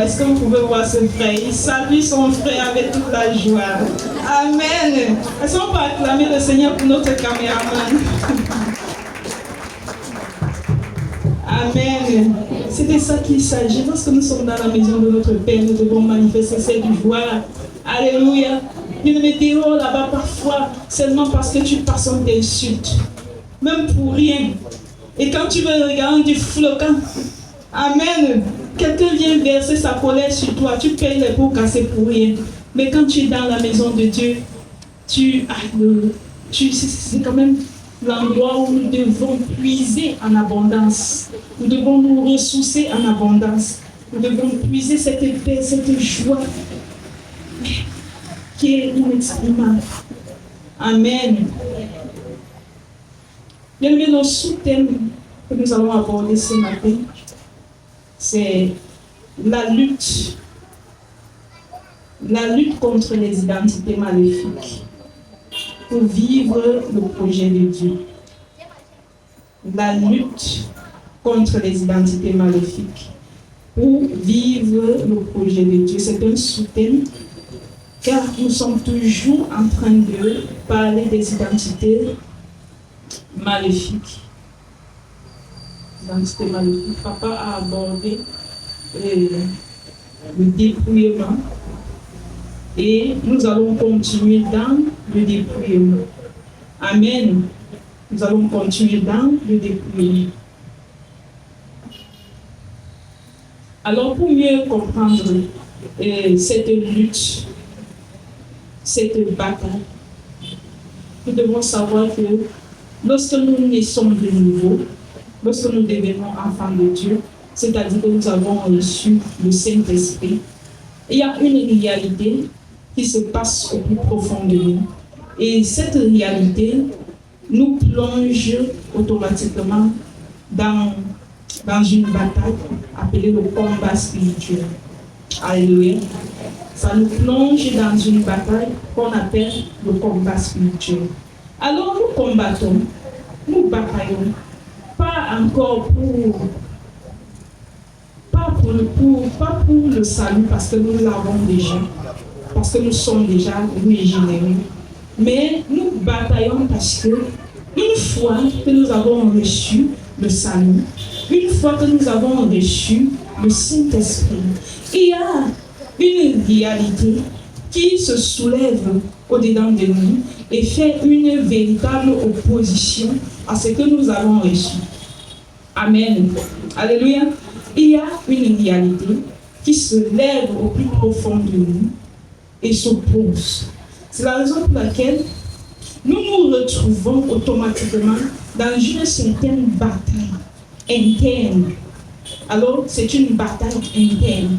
Est-ce qu'on pouvait voir ce frère? Il salue son frère avec toute la joie. Amen. Est-ce qu'on peut acclamer le Seigneur pour notre caméraman? Amen. C'est de ça qu'il s'agit. Lorsque nous sommes dans la maison de notre Père, nous devons manifester cette joie. Alléluia. Il me dit, oh là-bas parfois, seulement parce que tu passes, on t'insulte. Même pour rien. Et quand tu veux regarder du flocon, amen, quelqu'un vient verser sa colère sur toi, tu payes les pots cassés pour rien. Mais quand tu es dans la maison de Dieu, c'est quand même l'endroit où nous devons puiser en abondance. Nous devons nous ressourcer en abondance. Nous devons puiser cette paix, cette joie qui est inexprimable. Amen. Bien aimé, le sous-thème que nous allons aborder ce matin, c'est la lutte contre les identités maléfiques pour vivre le projet de Dieu. La lutte contre les identités maléfiques pour vivre le projet de Dieu. C'est un sous-thème car nous sommes toujours en train de parler des identités maléfiques. Identités maléfiques. Papa a abordé le dépouillement et nous allons continuer dans le dépouillement. Amen. Nous allons continuer dans le dépouillement. Alors, pour mieux comprendre cette lutte, cette bataille, nous devons savoir que lorsque nous naissons de nouveau, lorsque nous devenons enfants de Dieu, c'est-à-dire que nous avons reçu le Saint-Esprit, il y a une réalité qui se passe au plus profond de nous. Et cette réalité nous plonge automatiquement dans une bataille appelée le combat spirituel. Alléluia. Ça nous plonge dans une bataille qu'on appelle le combat spirituel. Alors nous combattons, nous bataillons, pas encore pas pour le salut parce que nous l'avons déjà, parce que nous sommes déjà régénérés, mais nous bataillons parce que une fois que nous avons reçu le salut, une fois que nous avons reçu le Saint-Esprit, il y a une réalité qui se soulève au-dedans de nous et fait une véritable opposition à ce que nous avons reçu. Amen. Alléluia. Il y a une réalité qui se lève au plus profond de nous et s'oppose. C'est la raison pour laquelle nous nous retrouvons automatiquement dans une certaine bataille interne. Alors, c'est une bataille interne.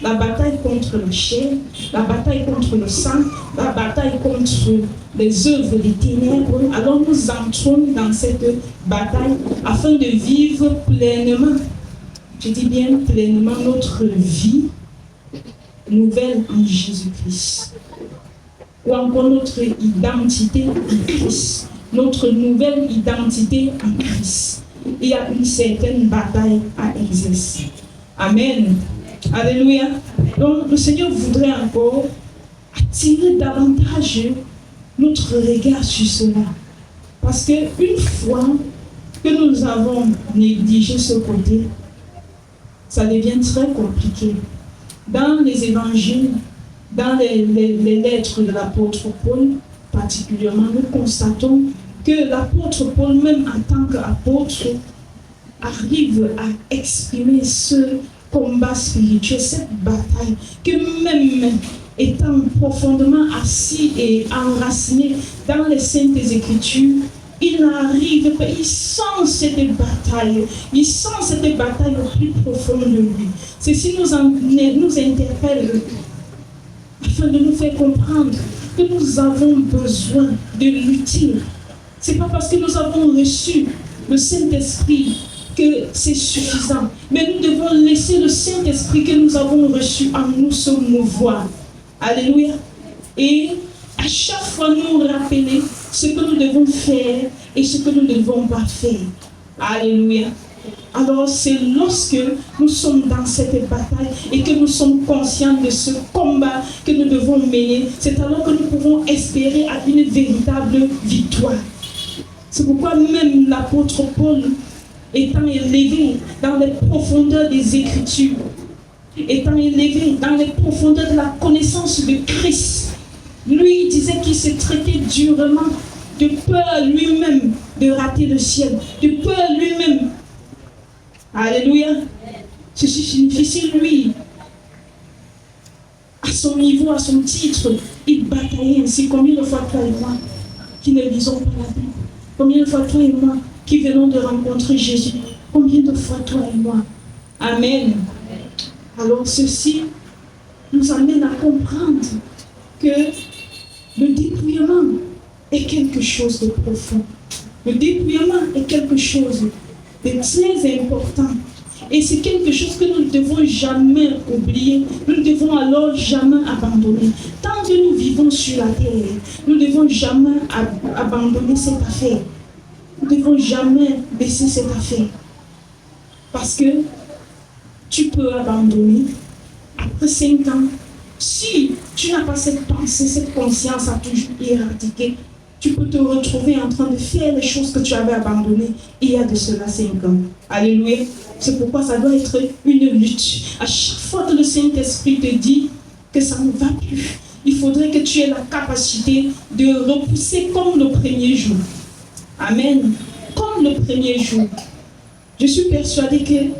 La bataille contre la chair, la bataille contre le sang, la bataille contre les œuvres des ténèbres. Alors, nous entrons dans cette bataille afin de vivre pleinement, je dis bien pleinement, notre vie nouvelle en Jésus-Christ. Ou encore notre identité en Christ, notre nouvelle identité en Christ. Il y a une certaine bataille à exercer. Amen. Alléluia. Donc le Seigneur voudrait encore attirer davantage notre regard sur cela. Parce qu'une fois que nous avons négligé ce côté, ça devient très compliqué. Dans les évangiles, dans les lettres de l'apôtre Paul, particulièrement, nous constatons que l'apôtre Paul, même en tant qu'apôtre, arrive à exprimer ce combat spirituel, cette bataille, que même étant profondément assis et enraciné dans les Saintes Écritures, il n'arrive pas, il sent cette bataille au plus profond de lui. Ceci nous interpelle afin de nous faire comprendre que nous avons besoin de lutter. Ce n'est pas parce que nous avons reçu le Saint-Esprit que c'est suffisant. Mais nous devons laisser le Saint-Esprit que nous avons reçu en nous se mouvoir. Alléluia. Et à chaque fois nous rappeler ce que nous devons faire et ce que nous ne devons pas faire. Alléluia. Alors c'est lorsque nous sommes dans cette bataille et que nous sommes conscients de ce combat que nous devons mener, c'est alors que nous pouvons espérer à une véritable victoire. C'est pourquoi même l'apôtre Paul, étant élevé dans les profondeurs des Écritures, étant élevé dans les profondeurs de la connaissance de Christ, lui il disait qu'il s'est traité durement, de peur lui-même de rater le ciel, de peur lui-même. Alléluia. Ceci signifie si lui, à son niveau, à son titre, il bataillait ainsi. Combien de fois toi et moi qui ne lisons pas la Bible? Combien de fois toi et moi qui venons de rencontrer Jésus? Combien de fois toi et moi? Amen. Alors ceci nous amène à comprendre que le dépouillement est quelque chose de profond. Le dépouillement est quelque chose de très important. Et c'est quelque chose que nous ne devons jamais oublier. Nous ne devons alors jamais abandonner. Tant que nous vivons sur la terre, nous ne devons jamais abandonner cette affaire. Nous ne devons jamais baisser cette affaire. Parce que tu peux abandonner après 5 ans. Si tu n'as pas cette pensée, cette conscience à toujours éradiquer, tu peux te retrouver en train de faire les choses que tu avais abandonnées il y a de cela 5 ans. Alléluia. C'est pourquoi ça doit être une lutte. À chaque fois que le Saint-Esprit te dit que ça ne va plus, il faudrait que tu aies la capacité de repousser comme le premier jour. Amen. Comme le premier jour. Je suis persuadée que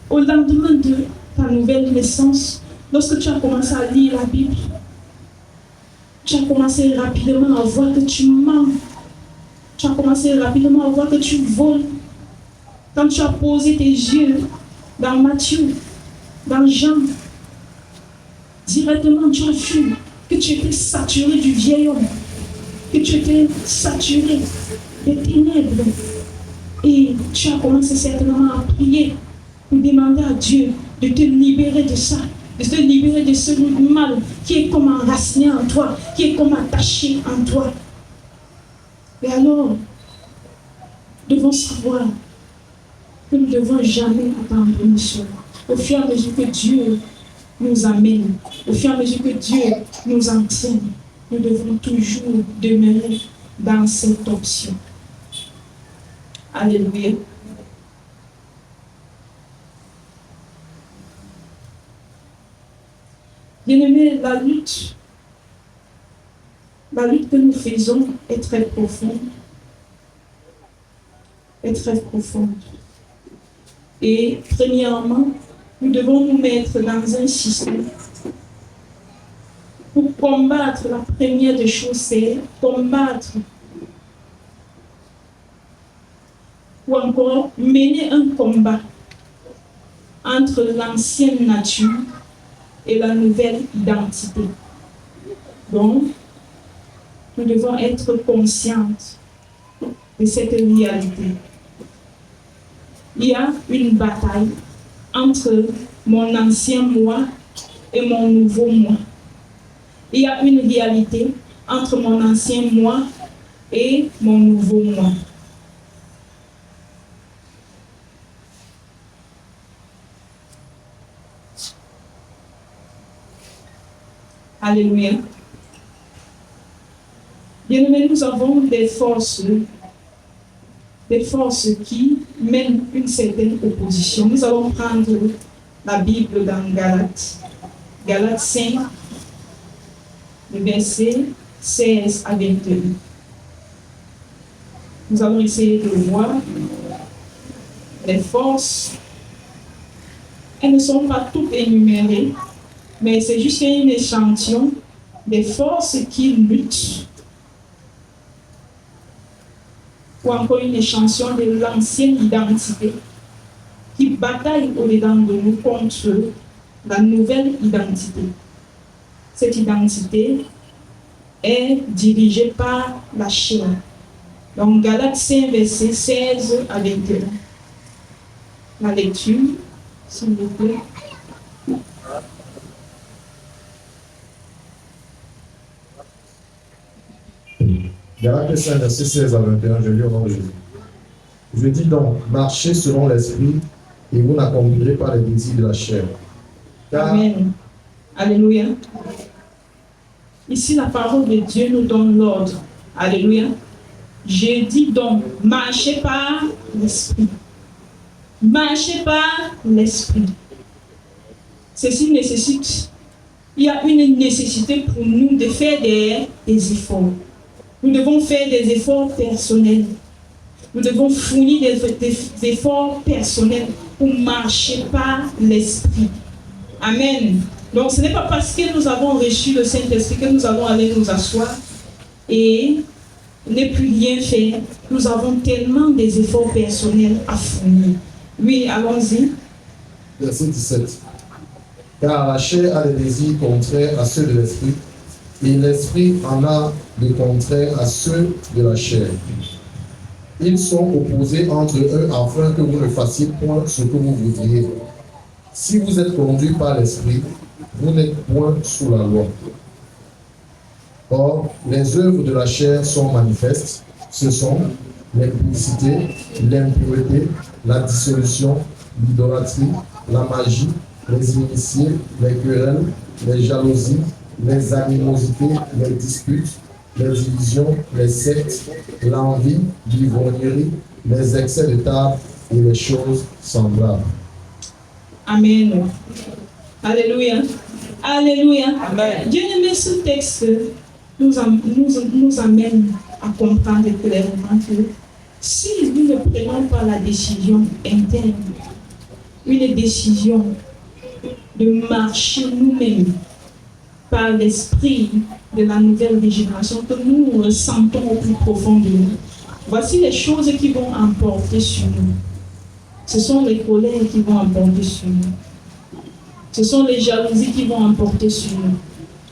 au lendemain de ta nouvelle naissance, lorsque tu as commencé à lire la Bible, tu as commencé rapidement à voir que tu mens. Tu as commencé rapidement à voir que tu voles. Quand tu as posé tes yeux dans Matthieu, dans Jean, directement tu as vu que tu étais saturé du vieil homme, que tu étais saturé des ténèbres. Et tu as commencé certainement à prier pour demander à Dieu de te libérer de ça, de te libérer de ce mal qui est comme enraciné en toi, qui est comme attaché en toi. Et alors, nous devons savoir que nous ne devons jamais abandonner cela. Au fur et à mesure que Dieu nous amène, au fur et à mesure que Dieu nous entraîne, nous devons toujours demeurer dans cette option. Alléluia. Bien-aimés, la lutte que nous faisons est très profonde. Et premièrement, nous devons nous mettre dans un système. Pour combattre, la première des choses, c'est combattre ou encore mener un combat entre l'ancienne nature et la nouvelle identité. Donc, nous devons être conscientes de cette réalité. Il y a une bataille entre mon ancien moi et mon nouveau moi. Il y a une réalité entre mon ancien moi et mon nouveau moi. Alléluia. Bien-aimés, nous avons des forces qui mènent une certaine opposition. Nous allons prendre la Bible dans Galates 5, le verset 16 à 21. Nous allons essayer de voir les forces. Elles ne sont pas toutes énumérées, mais c'est juste un échantillon des forces qui luttent, ou encore une échantillon de l'ancienne identité qui bataille au-dedans de nous contre la nouvelle identité. Cette identité est dirigée par la chair. Donc Galates 5, verset 16 à 21. La lecture, s'il vous plaît. Galates 5, verset 16 à 21, je lis au nom de Jésus. Je dis donc, marchez selon l'esprit et vous n'accomplirez pas les désirs de la chair. Car Amen. Alléluia. Ici, la parole de Dieu nous donne l'ordre. Alléluia. Je dis donc, marchez par l'esprit. Marchez par l'esprit. Ceci nécessite, il y a une nécessité pour nous de faire des efforts. Nous devons faire des efforts personnels. Nous devons fournir des efforts personnels pour marcher par l'esprit. Amen. Donc ce n'est pas parce que nous avons reçu le Saint-Esprit que nous allons aller nous asseoir et ne plus rien faire. Nous avons tellement des efforts personnels à fournir. Oui, allons-y. Verset 17. Car la chair a des désirs contraires à ceux de l'esprit, et l'esprit en a des contraires à ceux de la chair. Ils sont opposés entre eux afin que vous ne fassiez point ce que vous voudriez. Si vous êtes conduit par l'esprit, vous n'êtes point sous la loi. Or, les œuvres de la chair sont manifestes. Ce sont l'impudicité, l'impureté, la dissolution, l'idolâtrie, la magie, les initiés, les querelles, les jalousies, les animosités, les disputes, les divisions, les sectes, l'envie, l'ivrognerie, les excès de table et les choses semblables. Amen. Alléluia. Alléluia. Amen. Bien-aimé, ce texte nous amène à comprendre clairement que si nous ne prenons pas la décision interne, une décision de marcher nous-mêmes par l'esprit de la nouvelle génération que nous ressentons au plus profond de nous, voici les choses qui vont emporter sur nous. Ce sont les colères qui vont emporter sur nous. Ce sont les jalousies qui vont emporter sur nous.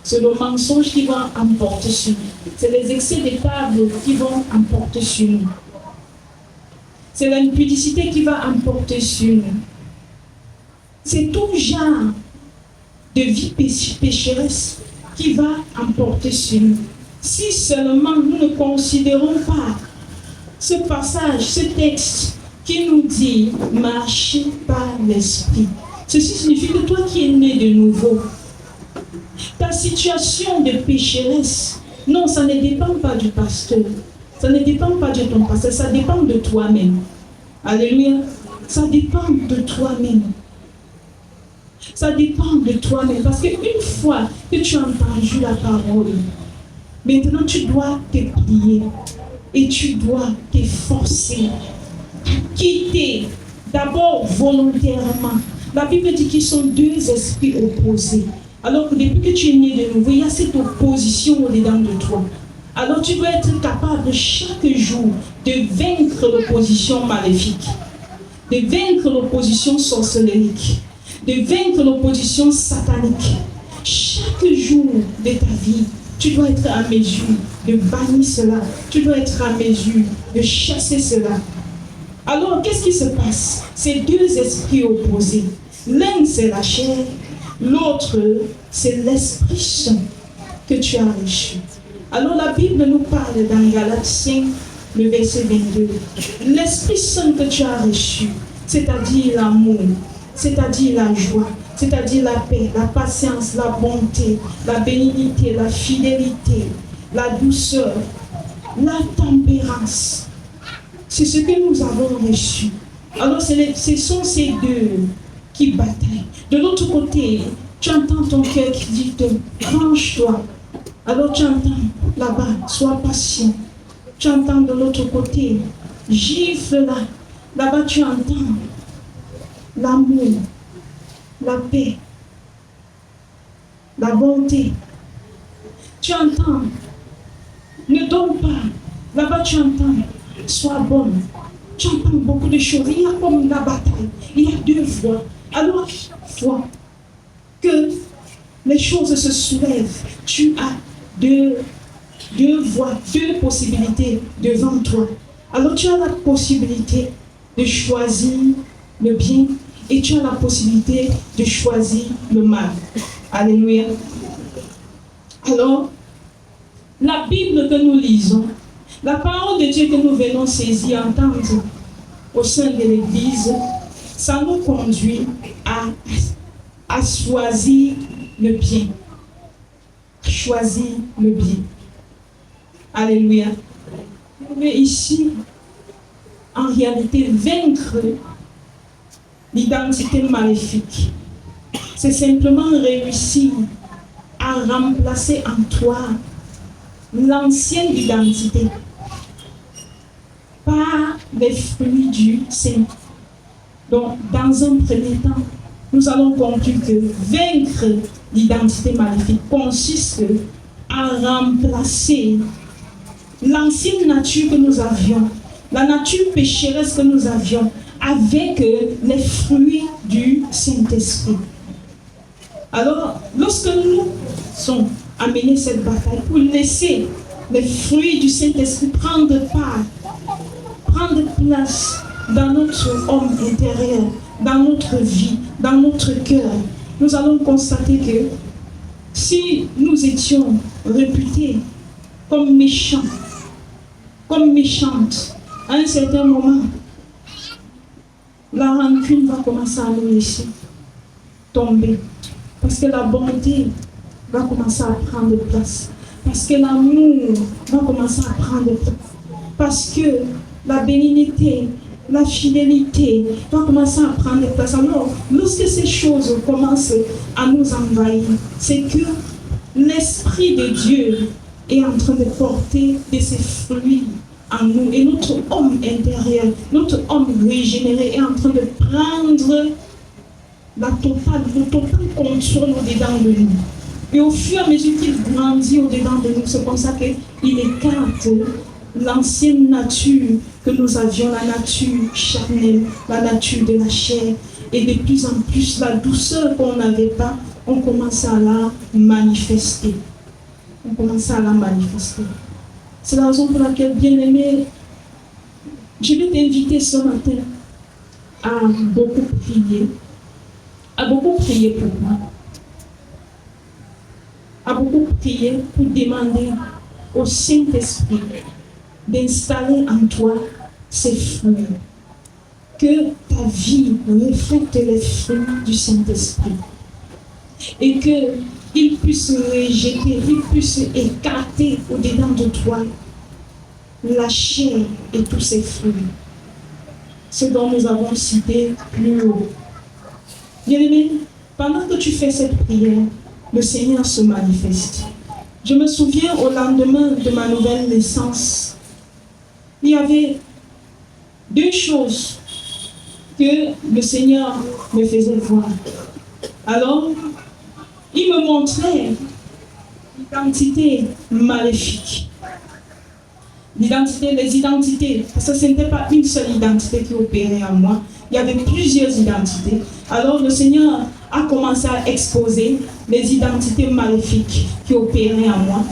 C'est le mensonge qui va emporter sur nous. C'est les excès de table qui vont emporter sur nous. C'est l'impudicité qui va emporter sur nous. C'est tout genre de vie pécheresse qui va emporter sur nous. Si seulement nous ne considérons pas ce passage, ce texte qui nous dit « marcher par l'esprit ». Ceci signifie que toi qui es né de nouveau, ta situation de pécheresse, non, ça ne dépend pas du pasteur, ça ne dépend pas de ton pasteur, ça dépend de toi-même. Alléluia, ça dépend de toi-même. Ça dépend de toi-même, parce qu'une fois que tu as entendu la parole, maintenant tu dois te plier et tu dois t'efforcer, quitter d'abord volontairement. La Bible dit qu'ils sont deux esprits opposés. Alors que depuis que tu es né de nouveau, il y a cette opposition au-dedans de toi. Alors tu dois être capable chaque jour de vaincre l'opposition maléfique, de vaincre l'opposition sorcelérique, de vaincre l'opposition satanique. Chaque jour de ta vie, tu dois être à mesure de bannir cela. Tu dois être à mesure de chasser cela. Alors, qu'est-ce qui se passe? Ces deux esprits opposés. L'un, c'est la chair. L'autre, c'est l'Esprit Saint que tu as reçu. Alors, la Bible nous parle dans Galates 5, le verset 22. L'Esprit Saint que tu as reçu, c'est-à-dire l'amour, c'est-à-dire la joie, c'est-à-dire la paix, la patience, la bonté, la bénignité, la fidélité, la douceur, la tempérance. C'est ce que nous avons reçu. Alors, ce sont ces deux qui bataillent. De l'autre côté, tu entends ton cœur qui dit « range-toi ». Alors, tu entends là-bas « sois patient ». Tu entends de l'autre côté « gifle là ». Là-bas, tu entends l'amour, la paix, la bonté. Tu entends « ne donne pas ». Là-bas, tu entends « sois bonne ». Tu entends beaucoup de choses. Il y a comme la bataille. Il y a deux voix. Alors, chaque fois que les choses se soulèvent, tu as deux voies, deux possibilités devant toi. Alors, tu as la possibilité de choisir le bien et tu as la possibilité de choisir le mal. Alléluia. Alors, la Bible que nous lisons, la parole de Dieu que nous venons saisir, entendre, au sein de l'Église, ça nous conduit à choisir le bien. Choisir le bien. Alléluia. Mais ici, en réalité, vaincre l'identité maléfique, c'est simplement réussir à remplacer en toi l'ancienne identité par les fruits du Saint. Donc, dans un premier temps, nous allons conclure que vaincre l'identité maléfique consiste à remplacer l'ancienne nature que nous avions, la nature pécheresse que nous avions, avec les fruits du Saint-Esprit. Alors, lorsque nous sommes amenés cette bataille pour laisser les fruits du Saint-Esprit prendre place dans notre homme intérieur, dans notre vie, dans notre cœur, nous allons constater que si nous étions réputés comme méchants, comme méchantes, à un certain moment, la rancune va commencer à nous laisser tomber. Parce que la bonté va commencer à prendre place. Parce que l'amour va commencer à prendre place. Parce que la bénignité, la fidélité va commencer à prendre place. Alors, lorsque ces choses commencent à nous envahir, c'est que l'Esprit de Dieu est en train de porter de ses fruits en nous. Et notre homme intérieur, notre homme régénéré est en train de prendre le total contrôle au-dedans de nous. Et au fur et à mesure qu'il grandit au-dedans de nous, c'est comme ça qu'il écarte l'ancienne nature que nous avions, la nature charnelle, la nature de la chair. Et de plus en plus, la douceur qu'on n'avait pas, on commence à la manifester. On commence à la manifester. C'est la raison pour laquelle, bien-aimé, je vais t'inviter ce matin à beaucoup prier. À beaucoup prier pour moi. À beaucoup prier pour demander au Saint-Esprit d'installer en toi ces fruits. Que ta vie reflète les fruits du Saint-Esprit. Et qu'il puisse rejeter, il puisse écarter au-dedans de toi la chair et tous ses fruits. Ce dont nous avons cité plus haut. Bien-aimé, pendant que tu fais cette prière, le Seigneur se manifeste. Je me souviens au lendemain de ma nouvelle naissance, il y avait deux choses que le Seigneur me faisait voir. Alors, il me montrait l'identité maléfique. Les identités, parce que ce n'était pas une seule identité qui opérait en moi, il y avait plusieurs identités. Alors le Seigneur a commencé à exposer les identités maléfiques qui opéraient en moi.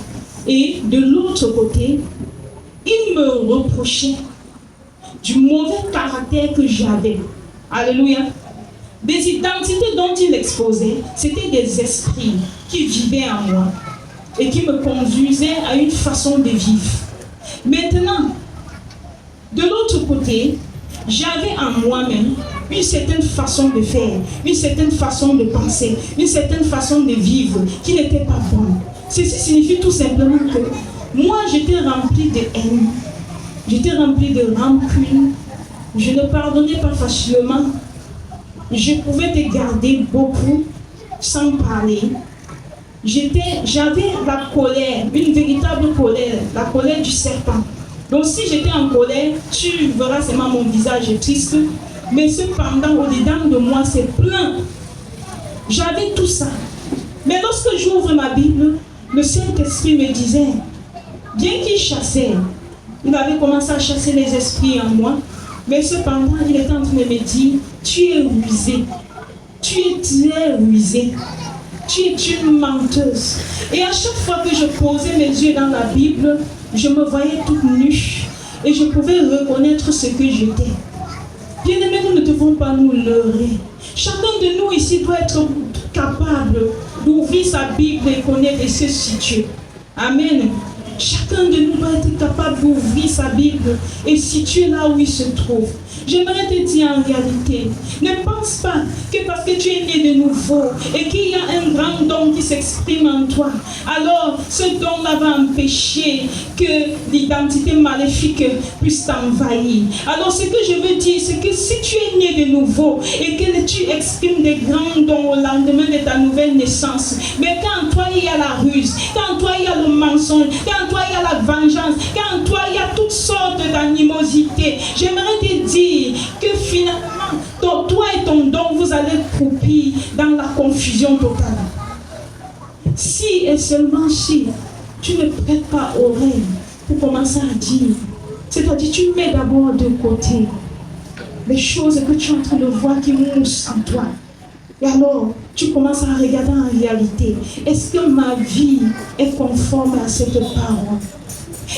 Et de l'autre côté, il me reprochait du mauvais caractère que j'avais. Alléluia. Des identités dont il exposait, c'était des esprits qui vivaient en moi et qui me conduisaient à une façon de vivre. Maintenant, de l'autre côté, j'avais en moi-même une certaine façon de faire, une certaine façon de penser, une certaine façon de vivre qui n'était pas bonne. Ceci signifie tout simplement que moi, j'étais rempli de haine, j'étais rempli de rancune, je ne pardonnais pas facilement, je pouvais te garder beaucoup sans parler. J'avais la colère, une véritable colère, la colère du serpent. Donc si j'étais en colère, tu verras seulement mon visage triste, mais cependant au-dedans de moi c'est plein. J'avais tout ça. Mais lorsque j'ouvre ma Bible, le Saint-Esprit me disait, bien qu'il chassait, il avait commencé à chasser les esprits en moi, mais cependant il était en train de me dire, tu es rusé, tu es très rusé. Tu es une menteuse. Et à chaque fois que je posais mes yeux dans la Bible, je me voyais toute nue. Et je pouvais reconnaître ce que j'étais. Bien-aimés, nous ne devons pas nous leurrer. Chacun de nous ici doit être capable d'ouvrir sa Bible et connaître et se situer. Amen. Chacun de nous doit être capable d'ouvrir sa Bible et situer là où il se trouve. J'aimerais te dire en réalité, ne pense pas que parce que tu es né de nouveau et qu'il y a un grand don qui s'exprime en toi, alors ce don-là va empêcher que l'identité maléfique puisse t'envahir. Alors ce que je veux dire, c'est que si tu es né de nouveau et que tu exprimes des grands dons au lendemain de ta nouvelle naissance, mais quand en toi il y a la ruse, quand en toi il y a le mensonge, quand en toi il y a la vengeance, quand en toi il y a toutes sortes d'animosités, j'aimerais te dire que finalement, toi et ton don, vous allez croupir dans la confusion totale. Si et seulement si tu ne prêtes pas oreille pour commencer à dire, c'est-à-dire tu mets d'abord de côté les choses que tu es en train de voir qui moussent en toi. Et alors, tu commences à regarder en réalité, est-ce que ma vie est conforme à cette parole?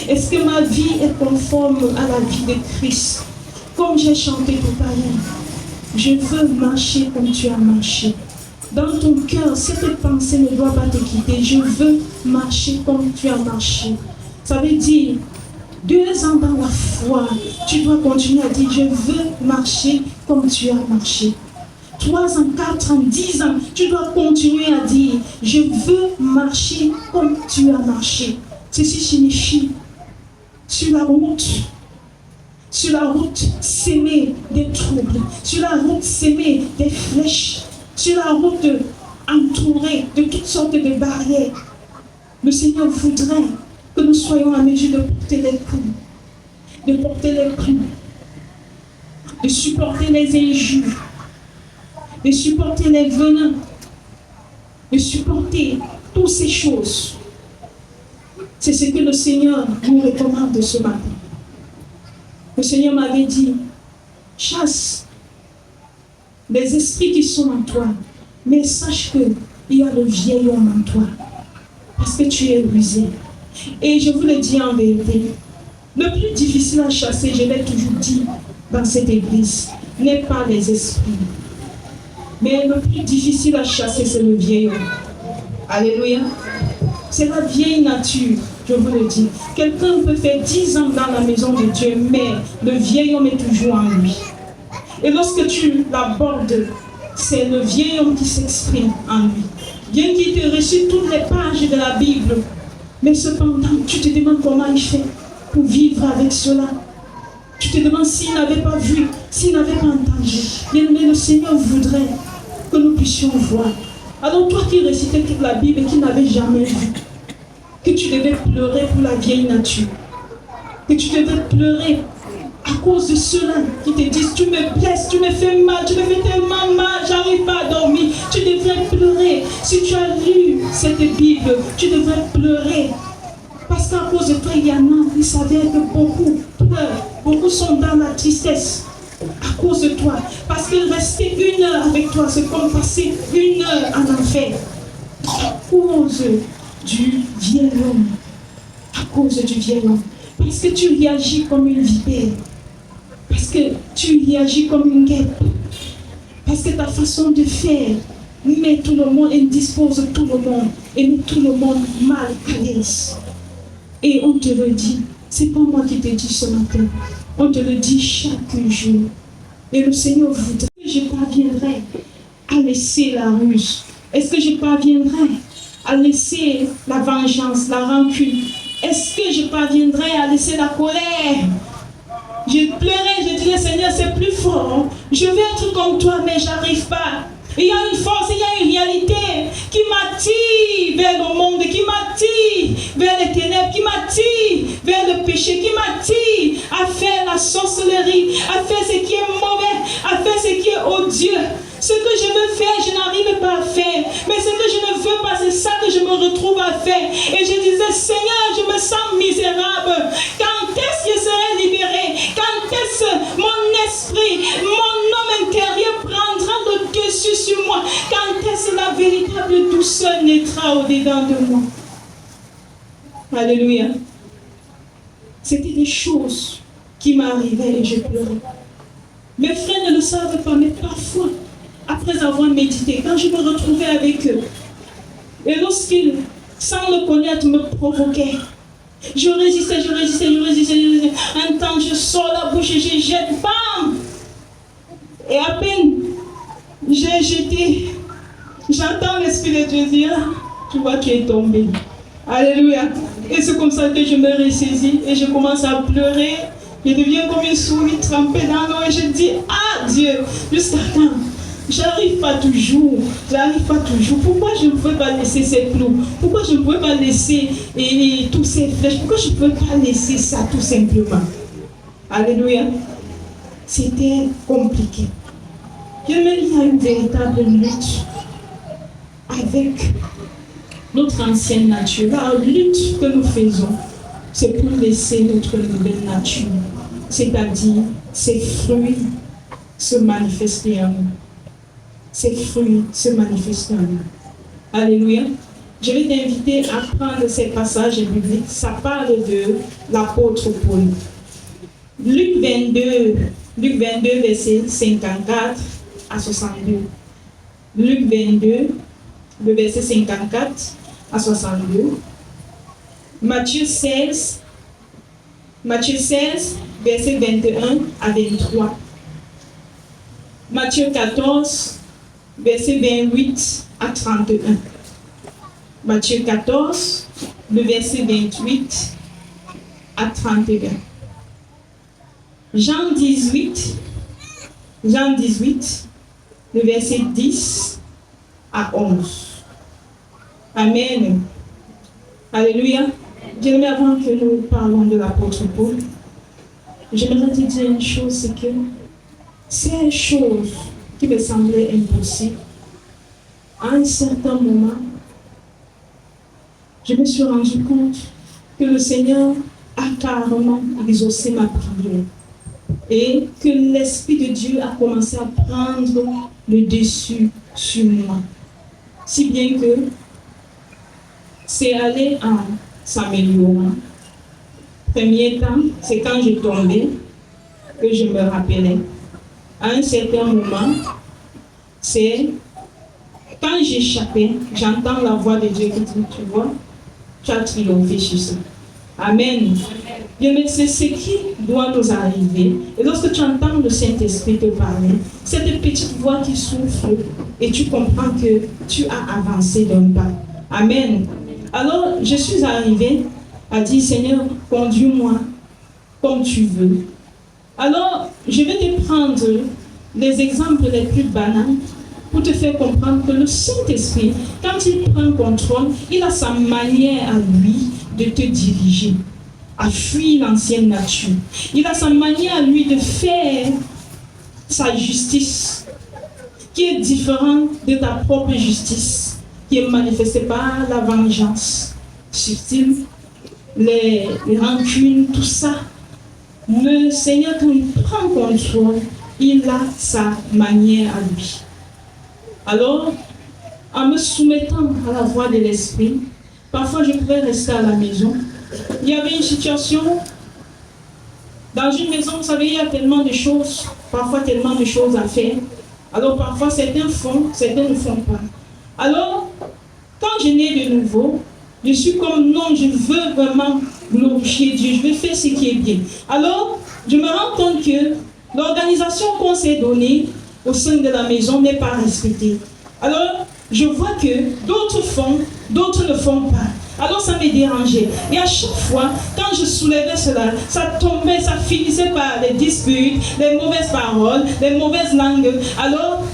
Est-ce que ma vie est conforme à la vie de Christ? Comme j'ai chanté tout à l'heure, je veux marcher comme tu as marché. Dans ton cœur, cette pensée ne doit pas te quitter. Je veux marcher comme tu as marché. Ça veut dire, 2 ans dans la foi, tu dois continuer à dire, je veux marcher comme tu as marché. 3 ans, 4 ans, 10 ans, tu dois continuer à dire, je veux marcher comme tu as marché. Ceci signifie, sur la route, s'aimer des troubles, sur la route, s'aimer des flèches, sur la route entourée de toutes sortes de barrières. Le Seigneur voudrait que nous soyons en mesure de porter les coups, de supporter les injures, de supporter les venins, de supporter toutes ces choses. C'est ce que le Seigneur nous recommande ce matin. Le Seigneur m'avait dit, chasse les esprits qui sont en toi, mais sache qu'il y a le vieil homme en toi, parce que tu es rusé. Et je vous le dis en vérité, le plus difficile à chasser, je l'ai toujours dit dans cette église, n'est pas les esprits. Mais le plus difficile à chasser, c'est le vieil homme. Alléluia. C'est la vieille nature, je vous le dis. Quelqu'un peut faire 10 ans dans la maison de Dieu, mais le vieil homme est toujours en lui. Et lorsque tu l'abordes, c'est le vieil homme qui s'exprime en lui. Bien qu'il te récite toutes les pages de la Bible, mais cependant, tu te demandes comment il fait pour vivre avec cela. Tu te demandes s'il n'avait pas vu, s'il n'avait pas entendu. Mais le Seigneur voudrait que nous puissions voir. Alors toi qui récitais toute la Bible et qui n'avais jamais vu, que tu devais pleurer pour la vieille nature, que tu devais pleurer à cause de ceux-là qui te disent, tu me blesses, tu me fais mal, tu me fais tellement mal, j'arrive pas à dormir. Tu devrais pleurer. Si tu as lu cette Bible, tu devrais pleurer. Parce qu'à cause de toi, il y en a qui s'avère que beaucoup pleurent, beaucoup sont dans la tristesse à cause de toi. Parce que rester 1 heure avec toi, c'est comme passer 1 heure en enfer. À cause du vieil homme. À cause du vieil homme. Parce que tu réagis comme une vipère. Parce que tu réagis comme une guêpe. Parce que ta façon de faire met tout le monde, indispose tout le monde. Et met tout le monde mal à l'aise. Et on te le dit. C'est pas moi qui te dis ce matin. On te le dit chaque jour. Et le Seigneur voudrait que je parviendrai à laisser la ruse. Est-ce que je parviendrai à laisser la vengeance, la rancune? Est-ce que je parviendrai à laisser la colère? Je pleurais, je disais, Seigneur, c'est plus fort. Je veux être comme toi, mais j'arrive pas. Il y a une force, il y a une réalité qui m'attire vers le monde, qui m'attire vers les ténèbres, qui m'attire vers le péché, qui m'attire à faire la sorcellerie, à faire ce qui est mauvais, à faire ce qui est odieux. Ce que je veux faire, je n'arrive pas à faire. Mais ce que je ne veux pas, c'est ça que je me retrouve à faire. Et je disais, Seigneur, je me sens misérable. Quand est-ce que je serai libéré? Quand est-ce que mon esprit, mon homme intérieur prendra le dessus sur moi? Quand est-ce que la véritable douceur naîtra au-dedans de moi? Alléluia. C'était des choses qui m'arrivaient et je pleurais. Mes frères ne le savent pas, mais parfois, après avoir médité, quand je me retrouvais avec eux, et lorsqu'ils, sans le connaître, me provoquaient, je résistais. Un temps, je sors la bouche et je jette, bam! Et à peine j'ai jeté, j'entends l'Esprit de Dieu dire, tu vois, tu es tombé. Alléluia. Et c'est comme ça que je me ressaisis et je commence à pleurer. Je deviens comme une souris trempée dans l'eau et je dis, ah Dieu, jusqu'à quand? J'arrive pas toujours. Pourquoi je ne pouvais pas laisser ces clous? Pourquoi je ne pouvais pas laisser tous ces flèches? Pourquoi je ne pouvais pas laisser ça tout simplement? Alléluia. C'était compliqué. Il y a une véritable lutte avec notre ancienne nature. La lutte que nous faisons, c'est pour laisser notre nouvelle nature, c'est-à-dire ses fruits, se manifester en nous. Ses fruits se manifestent en nous. Alléluia. Je vais t'inviter à prendre ces passages bibliques. Ça parle de l'apôtre Paul. Luc 22, versets 54 à 62. Luc 22, le verset 54 à 62. Matthieu 16, verset 21 à 23. Matthieu 14, verset 28 à 31. Matthieu 14, le verset 28 à 31. Jean 18, le verset 10 à 11. Amen. Alléluia. J'aimerais avant que nous parlons de l'apôtre Paul, j'aimerais te dire une chose, c'est que ces choses qui me semblaient impossibles, à un certain moment, je me suis rendu compte que le Seigneur a carrément exaucé ma prière et que l'Esprit de Dieu a commencé à prendre le dessus sur moi. Si bien que c'est allé en s'améliorant. Premier temps, c'est quand je tombais que je me rappelais. À un certain moment, c'est quand j'échappais, j'entends la voix de Dieu qui dit, tu vois, tu as triomphé sur ça. Amen. Bien, mais c'est ce qui doit nous arriver. Et lorsque tu entends le Saint-Esprit te parler, cette petite voix qui souffle et tu comprends que tu as avancé d'un pas. Amen. Alors, je suis arrivée à dire, Seigneur, conduis-moi comme tu veux. Alors, je vais te prendre les exemples les plus banals pour te faire comprendre que le Saint-Esprit, quand il prend contrôle, il a sa manière à lui de te diriger, à fuir l'ancienne nature. Il a sa manière à lui de faire sa justice, qui est différente de ta propre justice, qui est manifestée par la vengeance subtile, les rancunes, tout ça. Le Seigneur, quand il prend contrôle, il a sa manière à lui. Alors, en me soumettant à la voix de l'Esprit, parfois je pouvais rester à la maison. Il y avait une situation, dans une maison, vous savez, il y a tellement de choses, parfois tellement de choses à faire. Alors parfois certains font, certains ne font pas. Alors, quand je nais de nouveau, je suis comme non, je veux vraiment glorifier Dieu, je veux faire ce qui est bien. Alors, je me rends compte que l'organisation qu'on s'est donnée au sein de la maison n'est pas respectée. Alors, je vois que d'autres font, d'autres ne font pas. Alors ça me dérangeait. Et à chaque fois, quand je soulevais cela, ça tombait, ça finissait par les disputes, les mauvaises paroles, les mauvaises langues. Alors,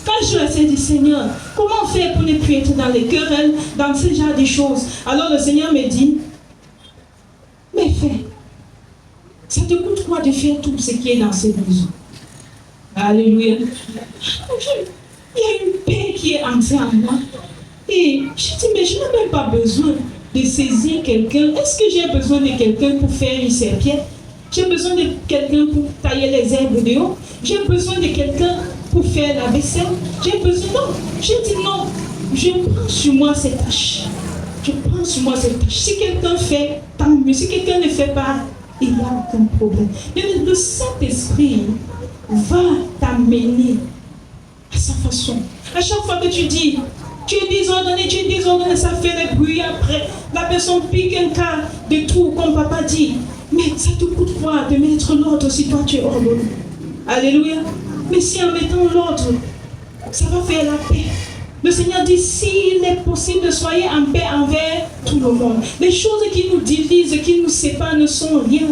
quand je restais dit, Seigneur, comment faire pour ne plus être dans les querelles, dans ce genre de choses? Alors le Seigneur me dit, mais fais. Ça te coûte quoi de faire tout ce qui est dans cette maison? Alléluia. Il y a une paix qui est entrée en moi. Et je dis, mais je n'ai même pas besoin de saisir quelqu'un. Est-ce que j'ai besoin de quelqu'un pour faire une serviette? J'ai besoin de quelqu'un pour tailler les herbes dehors? J'ai besoin de quelqu'un pour faire la vaisselle? J'ai besoin... Non, j'ai dit non. Je prends sur moi cette tâche. Je prends sur moi cette tâche. Si quelqu'un fait, tant mieux. Si quelqu'un ne fait pas, il n'y a aucun problème. Mais le Saint-Esprit va t'amener à sa façon. À chaque fois que tu dis, tu es désordonné, ça fait le bruit après. La personne pique un cas de tout, comme papa dit. Mais ça te coûte quoi de mettre l'ordre si toi tu es ordonné? Alléluia. Mais si en mettant l'ordre, ça va faire la paix. Le Seigneur dit, s'il est possible, soyez en paix envers tout le monde. Les choses qui nous divisent, qui nous séparent ne sont rien.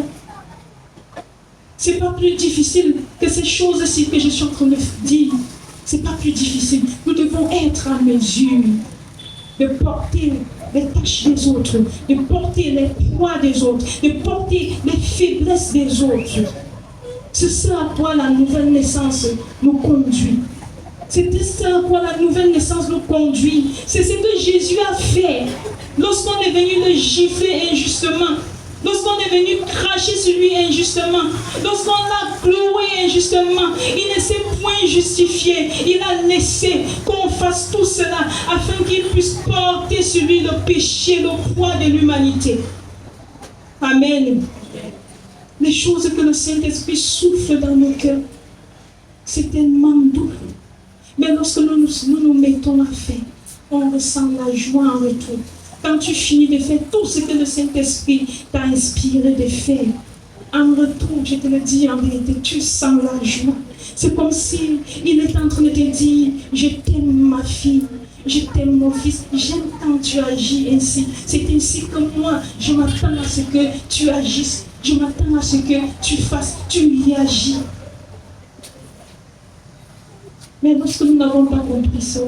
Ce n'est pas plus difficile que ces choses-ci que je suis en train de dire. Ce n'est pas plus difficile. Nous devons être en mesure de porter les tâches des autres, de porter les poids des autres, de porter les faiblesses des autres. C'est ce à quoi la nouvelle naissance nous conduit. C'est ce à quoi la nouvelle naissance nous conduit. C'est ce que Jésus a fait lorsqu'on est venu le gifler injustement. Lorsqu'on est venu cracher sur lui injustement, lorsqu'on l'a cloué injustement, il ne s'est point justifié. Il a laissé qu'on fasse tout cela afin qu'il puisse porter sur lui le péché, le poids de l'humanité. Amen. Les choses que le Saint-Esprit souffle dans nos cœurs, c'est tellement doux. Mais lorsque nous mettons à faire, on ressent la joie en retour. Quand tu finis de faire tout ce que le Saint-Esprit t'a inspiré de faire, en retour, je te le dis en vérité, tu sens la joie. C'est comme si il est en train de te dire, je t'aime ma fille, je t'aime mon fils, j'aime quand tu agis ainsi. C'est ainsi que moi, je m'attends à ce que tu agisses, je m'attends à ce que tu fasses, tu réagis. Mais lorsque nous n'avons pas compris ça,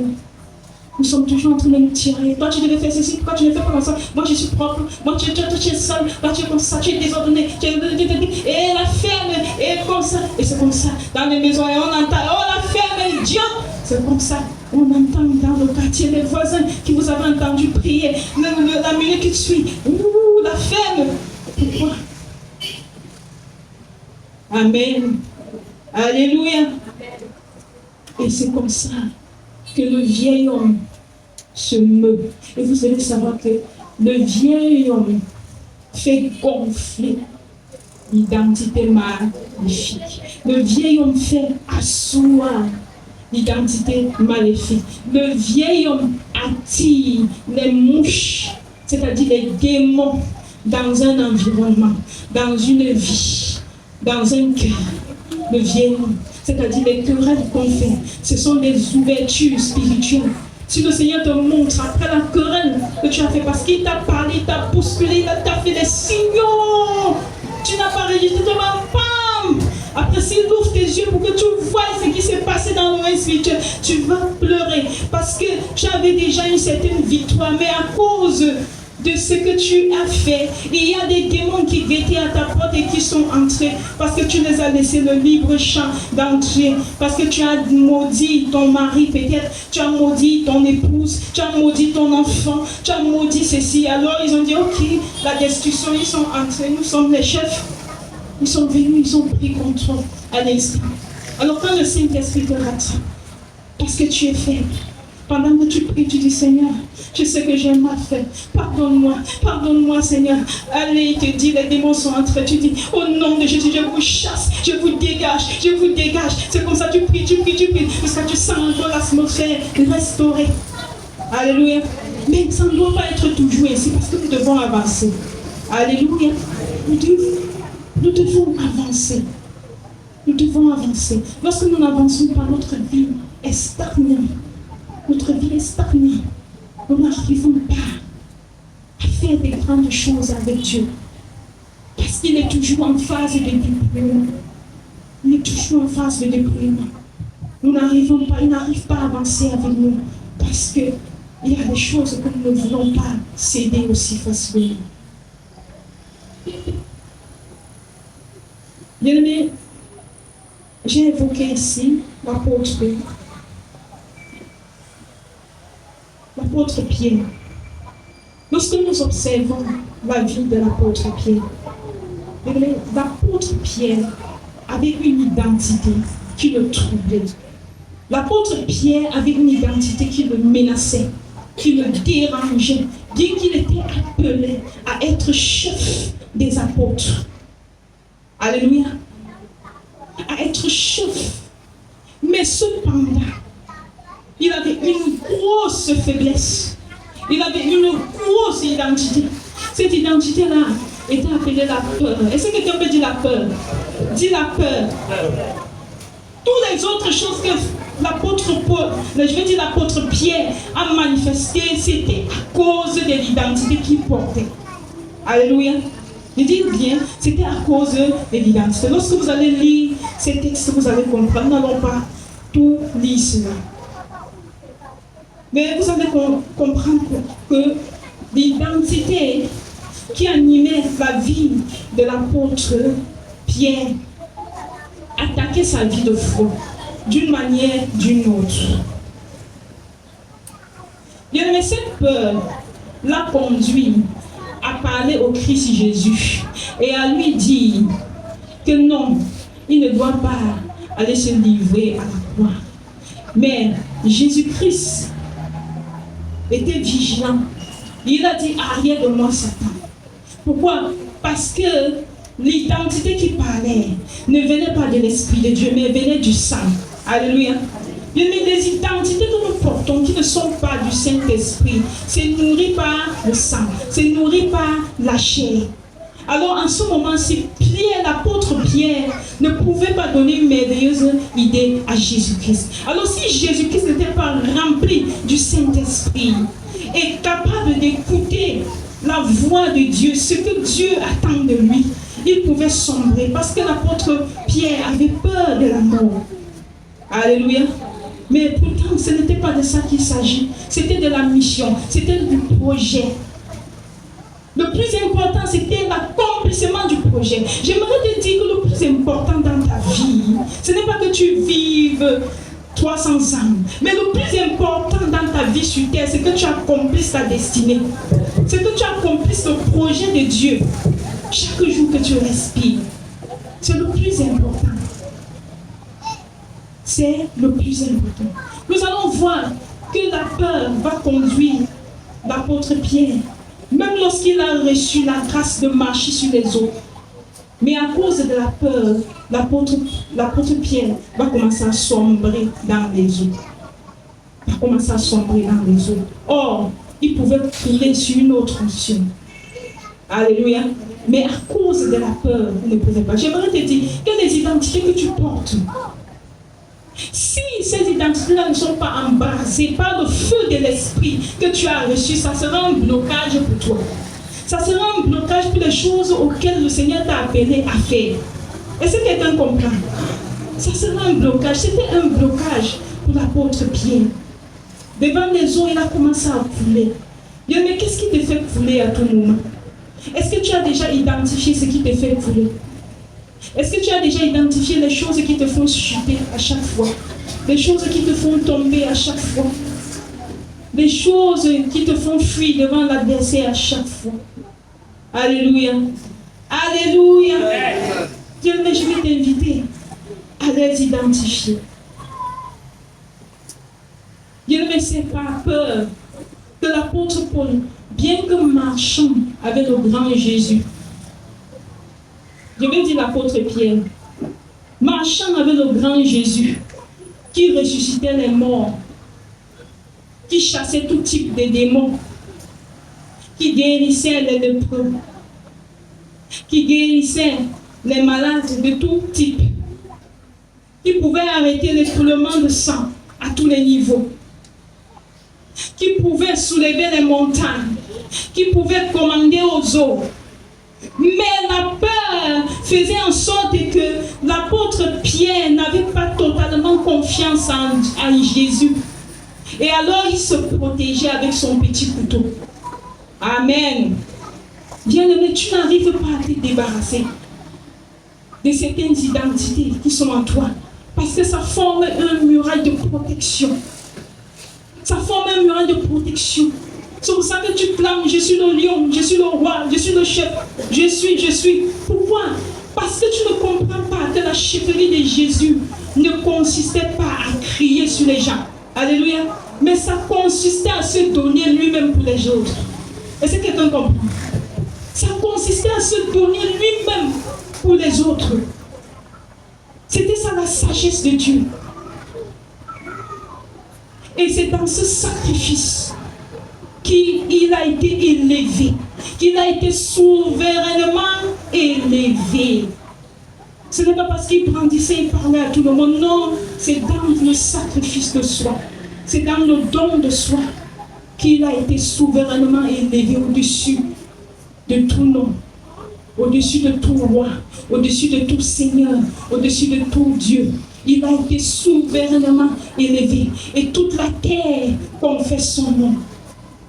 nous sommes toujours en train de nous tirer. Toi, tu devais faire ceci, pourquoi tu ne fais pas comme ça? Moi, je suis propre, moi, tu es sale, toi, tu es comme ça, tu es désordonné. Et la ferme est comme ça. Et c'est comme ça. Dans les maisons, et on entend, oh, la ferme est Dieu. C'est comme ça. On entend dans le quartier les voisins qui vous avez entendu prier. La minute qui suit, ouh, la ferme. Pourquoi? Amen. Alléluia. Et c'est comme ça que le vieil homme se meut. Et vous allez savoir que le vieil homme fait gonfler l'identité maléfique. Le vieil homme fait asseoir l'identité maléfique. Le vieil homme attire les mouches, c'est-à-dire les démons, dans un environnement, dans une vie, dans un cœur. Le vieil homme, c'est-à-dire les querelles qu'on fait, ce sont des ouvertures spirituelles. Si le Seigneur te montre après la querelle que tu as fait, parce qu'il t'a parlé, il t'a bousculé, il t'a fait des signaux, tu n'as pas réagi, tu te bam. Après, s'il ouvre tes yeux pour que tu vois ce qui s'est passé dans le monde spirituel, tu vas pleurer parce que tu avais déjà une certaine victoire, mais à cause de ce que tu as fait, il y a des démons qui guettaient à ta porte et qui sont entrés parce que tu les as laissé le libre champ d'entrer, parce que tu as maudit ton mari peut-être, tu as maudit ton épouse, tu as maudit ton enfant, tu as maudit ceci. Alors ils ont dit ok, la destruction, ils sont entrés, nous sommes les chefs, ils sont venus, ils ont pris contrôle à l'instant. Alors quand le Saint-Esprit te rattrape, parce que tu es faible, pendant que tu pries, tu dis Seigneur, je sais que j'ai mal fait. Pardonne-moi Seigneur. Allez, il te dit, les démons sont entrés. Tu dis, au nom de Jésus, je vous chasse, je vous dégage. C'est comme ça, tu pries, jusqu'à tu sens encore l'atmosphère restaurée. Alléluia. Mais ça ne doit pas être toujours ainsi parce que nous devons avancer. Alléluia. Nous devons avancer. Nous devons avancer. Lorsque nous n'avançons pas, notre vie est stagnante. Notre vie est stagnée. Nous n'arrivons pas à faire des grandes choses avec Dieu. Parce qu'il est toujours en phase de déploiement. Il est toujours en phase de déploiement. Nous n'arrivons pas, il n'arrive pas à avancer avec nous. Parce qu'il y a des choses que nous ne voulons pas céder aussi facilement. Bien-aimés, j'ai évoqué ici l'apôtre Pierre. Lorsque nous observons la vie de l'apôtre Pierre, l'apôtre Pierre avait une identité qui le troublait. L'apôtre Pierre avait une identité qui le menaçait, qui le dérangeait, bien qu'il était appelé à être chef des apôtres. Alléluia. À être chef. Mais cependant, il avait une grosse faiblesse. Il avait une grosse identité. Cette identité-là était appelée la peur. Est-ce que quelqu'un peut dire la peur? Dis la peur. toutes les autres choses que l'apôtre Paul, je veux dire l'apôtre Pierre a manifesté, c'était à cause de l'identité qu'il portait. Alléluia. Je dis bien, c'était à cause de l'identité. Lorsque vous allez lire ces textes, vous allez comprendre. Nous n'allons pas tout lire cela. Mais vous allez comprendre que l'identité qui animait la vie de l'apôtre Pierre attaquait sa vie de foi d'une manière ou d'une autre. Bien, mais cette peur l'a conduit à parler au Christ Jésus et à lui dire que non, il ne doit pas aller se livrer à la croix. Mais Jésus-Christ était vigilant. Il a dit, arrière de moi, Satan. Pourquoi? Parce que l'identité qu'il parlait ne venait pas de l'Esprit de Dieu, mais venait du sang. Alléluia. Mais les identités que nous portons, qui ne sont pas du Saint-Esprit, c'est nourri par le sang, c'est nourri par la chair. Alors en ce moment-ci, l'apôtre Pierre ne pouvait pas donner une merveilleuse idée à Jésus-Christ. Alors si Jésus-Christ n'était pas rempli du Saint-Esprit et capable d'écouter la voix de Dieu, ce que Dieu attend de lui, il pouvait sombrer parce que l'apôtre Pierre avait peur de la mort. Alléluia. Mais pourtant, ce n'était pas de ça qu'il s'agit. C'était de la mission, c'était du projet. Le plus important, c'était l'accomplissement du projet. J'aimerais te dire que le plus important dans ta vie, ce n'est pas que tu vives 300 ans, mais le plus important dans ta vie sur terre, c'est que tu accomplisses ta destinée. C'est que tu accomplisses le projet de Dieu. Chaque jour que tu respires, c'est le plus important. C'est le plus important. Nous allons voir que la peur va conduire l'apôtre Pierre, même lorsqu'il a reçu la grâce de marcher sur les eaux. Mais à cause de la peur, l'apôtre Pierre va commencer à sombrer dans les eaux. Va commencer à sombrer dans les eaux. Or, il pouvait courir sur une autre onction. Alléluia. Mais à cause de la peur, il ne pouvait pas. J'aimerais te dire que les identités que tu portes, si ces identités-là ne sont pas embrasées par le feu de l'esprit que tu as reçu, ça sera un blocage pour toi. Ça sera un blocage pour les choses auxquelles le Seigneur t'a appelé à faire. Est-ce que quelqu'un comprend? Ça sera un blocage. C'était un blocage pour l'apôtre Pierre. Devant les eaux, il a commencé à couler. Bien, mais qu'est-ce qui te fait couler à tout moment? Est-ce que tu as déjà identifié ce qui te fait couler? Est-ce que tu as déjà identifié les choses qui te font chuter à chaque fois? Les choses qui te font tomber à chaque fois? Les choses qui te font fuir devant l'adversaire à chaque fois? Alléluia. Alléluia. Dieu, mais je vais t'inviter à les identifier. Dieu, mais c'est pas peur que l'apôtre Paul, bien que marchant avec le grand Jésus, je vais dire l'apôtre Pierre, marchant avec le grand Jésus, qui ressuscitait les morts, qui chassait tout type de démons, qui guérissait les lépreux, qui guérissait les malades de tout type, qui pouvait arrêter l'écoulement de sang à tous les niveaux, qui pouvait soulever les montagnes, qui pouvait commander aux eaux. Mais la peur faisait en sorte que l'apôtre Pierre n'avait pas totalement confiance en Jésus. Et alors il se protégeait avec son petit couteau. Amen. Bien-aimé, tu n'arrives pas à te débarrasser de certaines identités qui sont en toi. Parce que ça forme un muraille de protection. Ça forme un muraille de protection. C'est pour ça que tu clames, je suis le lion, je suis le roi, je suis le chef, je suis. Pourquoi? Parce que tu ne comprends pas que la chefferie de Jésus ne consistait pas à crier sur les gens. Alléluia. Mais ça consistait à se donner lui-même pour les autres. Est-ce que quelqu'un comprend? Ça consistait à se donner lui-même pour les autres. C'était ça la sagesse de Dieu. Et c'est dans ce sacrifice qu'il a été élevé, qu'il a été souverainement élevé. Ce n'est pas parce qu'il brandissait et parlait à tout le monde. Non, c'est dans le sacrifice de soi. C'est dans le don de soi qu'il a été souverainement élevé au-dessus de tout nom, au-dessus de tout roi, au-dessus de tout seigneur, au-dessus de tout Dieu. Il a été souverainement élevé. Et toute la terre confesse son nom.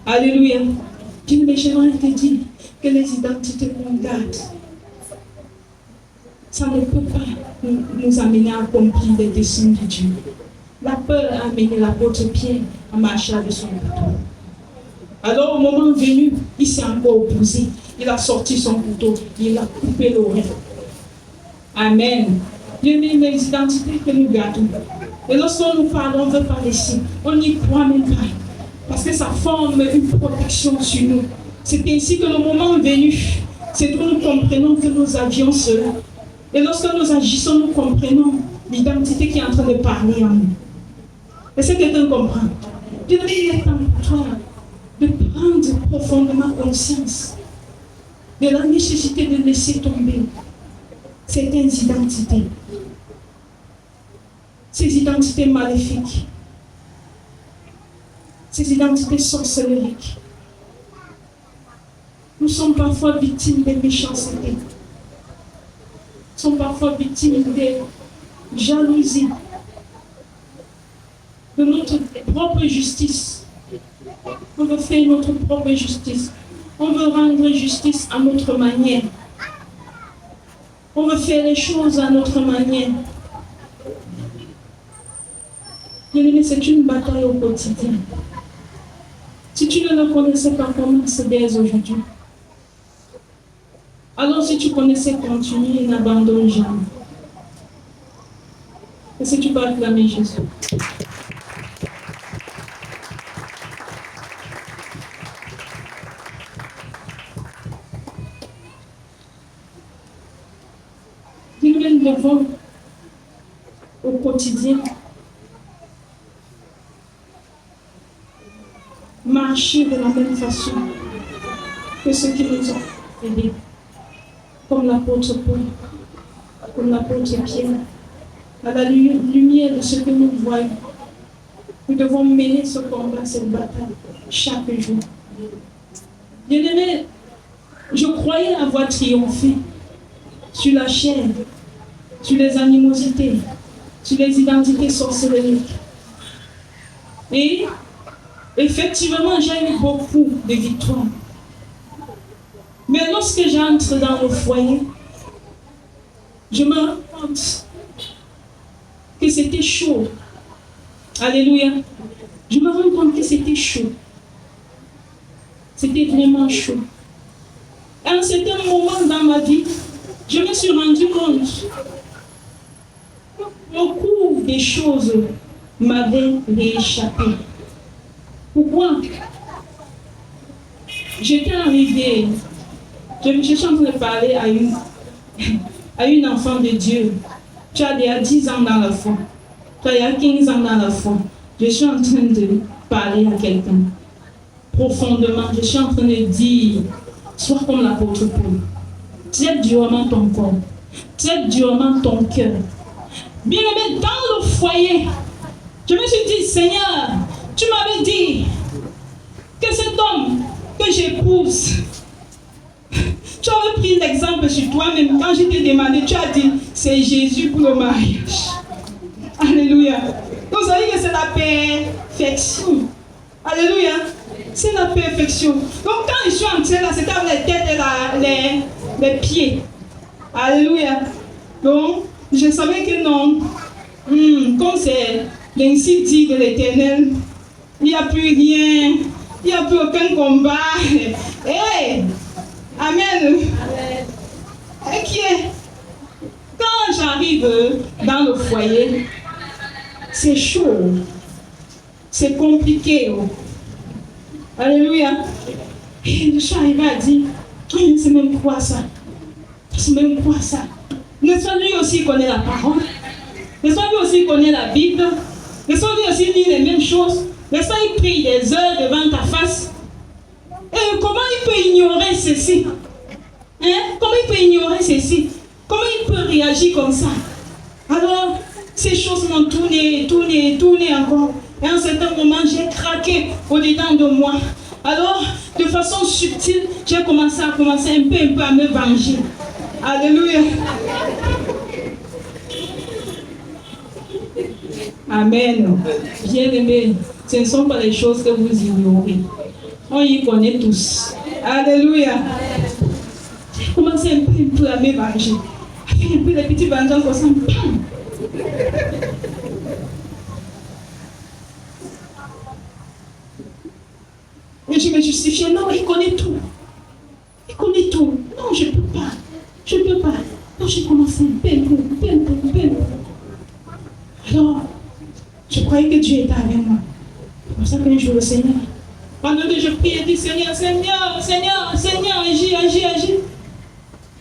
Alléluia. Bien, j'aimerais te dire que les identités qu'on garde, ça ne peut pas nous amener à accomplir les desseins de Dieu. La peur a amené l'apôtre Pierre à marcher avec son couteau. Alors au moment venu, il s'est encore opposé. Il a sorti son couteau, il a coupé l'oreille. Amen. Dieu met les identités que nous gardons. Et lorsque nous parlons, on veut parler ici. On n'y croit même pas. Parce que ça forme une protection sur nous. C'est ainsi que le moment venu, c'est que nous comprenons que nous avions cela. Et lorsque nous agissons, nous comprenons l'identité qui est en train de parler en nous. Est-ce que quelqu'un comprend? Dieu il est temps pour toi de prendre profondément conscience de la nécessité de laisser tomber certaines identités. Ces identités maléfiques. Ces identités sorcelleriques. Nous sommes parfois victimes des méchancetés. Nous sommes parfois victimes des jalousies, de notre propre justice. On veut faire notre propre justice. On veut rendre justice à notre manière. On veut faire les choses à notre manière. Bien-aimé, c'est une bataille au quotidien. Si tu ne le connaissais pas, commence dès aujourd'hui. Alors si tu connaissais, continue et n'abandonne jamais. Et si tu peux acclamer Jésus. Nous devons au quotidien marcher de la même façon que ceux qui nous ont aidés, comme l'apôtre Paul, comme l'apôtre Pierre, à la lumière de ce que nous voyons. Nous devons mener ce combat, cette bataille, chaque jour. Bien-aimé, je croyais avoir triomphé sur la chair, sur les animosités, sur les identités sorcelleriques. Et effectivement, j'ai eu beaucoup de victoires. Mais lorsque j'entre dans le foyer, je me rends compte que c'était chaud. Alléluia. Je me rends compte que c'était chaud. C'était vraiment chaud. À un certain moment dans ma vie, je me suis rendu compte que beaucoup de choses m'avaient échappé. Pourquoi? J'étais arrivée, je suis en train de parler à une enfant de Dieu. Tu as déjà 10 ans dans la foi. Tu as déjà 15 ans dans la foi. Je suis en train de parler à quelqu'un. Profondément, je suis en train de dire, sois comme l'apôtre Paul. Traite durement ton corps. Traite durement ton cœur. Bien-aimé, dans le foyer, je me suis dit, Seigneur, tu m'avais dit que cet homme que j'épouse, tu avais pris l'exemple sur toi-même. Quand je t'ai demandé, tu as dit, c'est Jésus pour le mariage. Alléluia. Donc, vous savez que c'est la perfection. Alléluia. C'est la perfection. Donc, quand je suis entrée là, c'était avec les têtes et les pieds. Alléluia. Donc, je savais que non. Comme c'est l'ainsi dit de l'Éternel, il n'y a plus rien, il n'y a plus aucun combat. Hey! Amen. Et qui est? Quand j'arrive dans le foyer, c'est chaud, c'est compliqué. Alléluia. Et je suis arrivée à dire, c'est même quoi ça? C'est même quoi ça? N'est-ce pas lui aussi connaît la parole? N'est-ce pas lui aussi connaît la Bible? N'est-ce pas lui aussi lit les mêmes choses? N'est-ce pas il prie des heures devant ta face? Et comment il peut ignorer ceci? Hein? Comment il peut ignorer ceci? Comment il peut réagir réagi comme ça. Alors, ces choses m'ont tourné encore. Et à un certain moment, j'ai craqué au-dedans de moi. Alors, de façon subtile, j'ai commencé un peu à me venger. Alléluia. Amen. Bien-aimés, ce ne sont pas les choses que vous ignorez. On y connaît tous. Alléluia. J'ai commencé un peu à me venger. Avec un peu de petits vengeances comme ça. Et je me justifiais, non, il connaît tout. Il connaît tout. Non, je ne peux pas. Je ne peux pas. Donc j'ai commencé un peu. Alors, je croyais que Dieu était avec moi. C'est pour ça qu'un jour, le Seigneur, pendant que je priais, dit Seigneur, agis.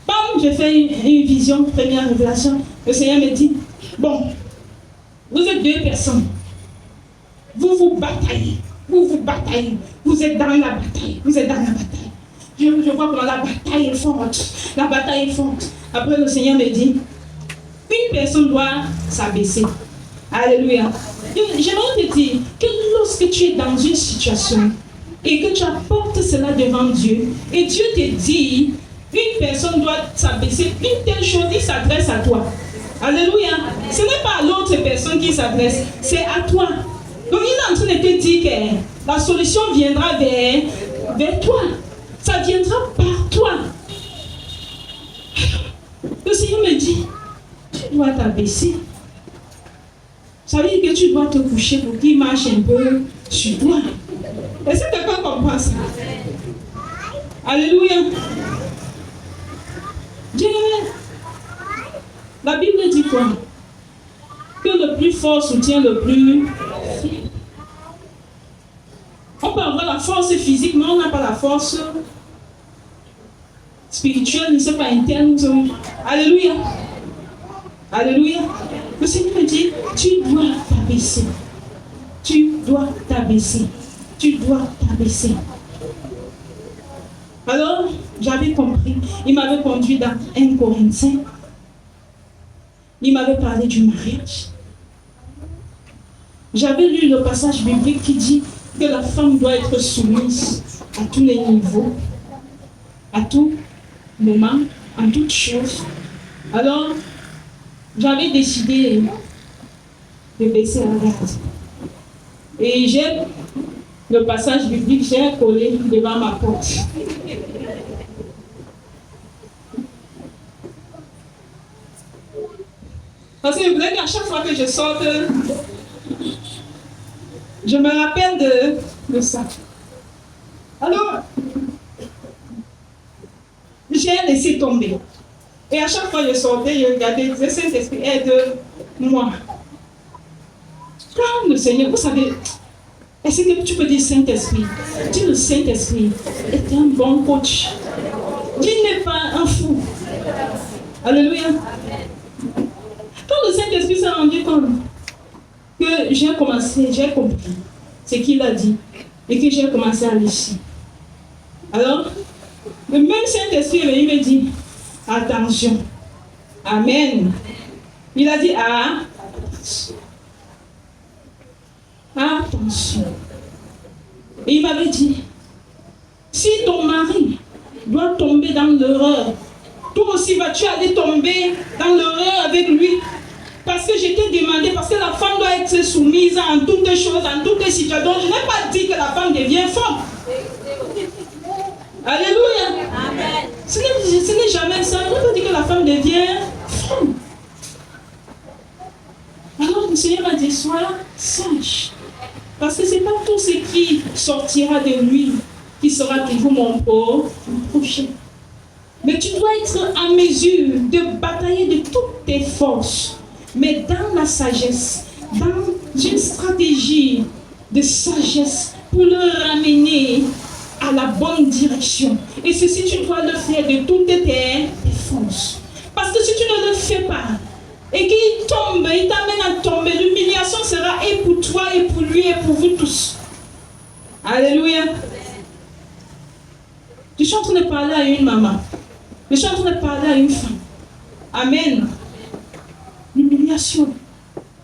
Bam, j'ai fait une vision, première révélation. Le Seigneur me dit, bon, vous êtes deux personnes. Vous vous bataillez. Vous êtes dans la bataille. Je vois comment la bataille est forte. Après, le Seigneur me dit, une personne doit s'abaisser. Alléluia. J'aimerais te dire que lorsque tu es dans une situation et que tu apportes cela devant Dieu, et Dieu te dit, une personne doit s'abaisser, une telle chose, il s'adresse à toi. Alléluia. Ce n'est pas à l'autre personne qui s'adresse, c'est à toi. Donc il est en train de te dire que la solution viendra vers toi. Ça viendra par toi. Le Seigneur me dit, tu dois t'abaisser. Ça veut dire que tu dois te coucher pour qu'il marche un peu sur toi. Est-ce que quelqu'un comprend ça? Alléluia. La Bible dit quoi? Que le plus fort soutient le plus faible. On peut avoir la force physique, mais on n'a pas la force spirituelle, ne sais pas, interne. Alléluia. Alléluia. Le Seigneur me dit, tu dois t'abaisser. Alors, j'avais compris. Il m'avait conduit dans 1 Corinthiens. Il m'avait parlé du mariage. J'avais lu le passage biblique qui dit que la femme doit être soumise à tous les niveaux, à tout moment, en toutes choses. Alors, j'avais décidé de baisser la garde. Et j'ai le passage biblique, j'ai collé devant ma porte. Parce que je voulais qu'à chaque fois que je sorte, je me rappelle de ça. Alors, j'ai laissé tomber. Et à chaque fois que je sortais, je regardais, je disais, Saint-Esprit, aide-moi. Quand le Seigneur, vous savez, est-ce que tu peux dire Saint-Esprit? Dis le Saint-Esprit est un bon coach. Dieu n'est pas un fou. Alléluia. Quand le Saint-Esprit s'est rendu compte que j'ai compris ce qu'il a dit et que j'ai commencé à lécher. Alors, le même Saint-Esprit, il me dit, attention. Amen. Il a dit, attention. Et il m'avait dit, si ton mari doit tomber dans l'erreur, toi aussi vas-tu aller tomber dans l'erreur avec lui. Parce que je t'ai demandé, parce que la femme doit être soumise en toutes choses, en toutes les situations. Je n'ai pas dit que la femme devient forte. Alléluia. Amen. Ce n'est jamais ça. Je n'ai pas dit que la femme devient forte. Alors le Seigneur m'a dit, sois sage. Parce que ce n'est pas tout ce qui sortira de lui qui sera toujours mon prochain. Mais tu dois être en mesure de batailler de toutes tes forces. Mais dans la sagesse, dans une stratégie de sagesse pour le ramener à la bonne direction. Et ceci, tu dois le faire de toutes tes forces. Parce que si tu ne le fais pas, et qu'il tombe, il t'amène à tomber, l'humiliation sera et pour toi, et pour lui, et pour vous tous. Alléluia. Je suis en train de parler à une maman. Je suis en train de parler à une femme. Amen. réconciliation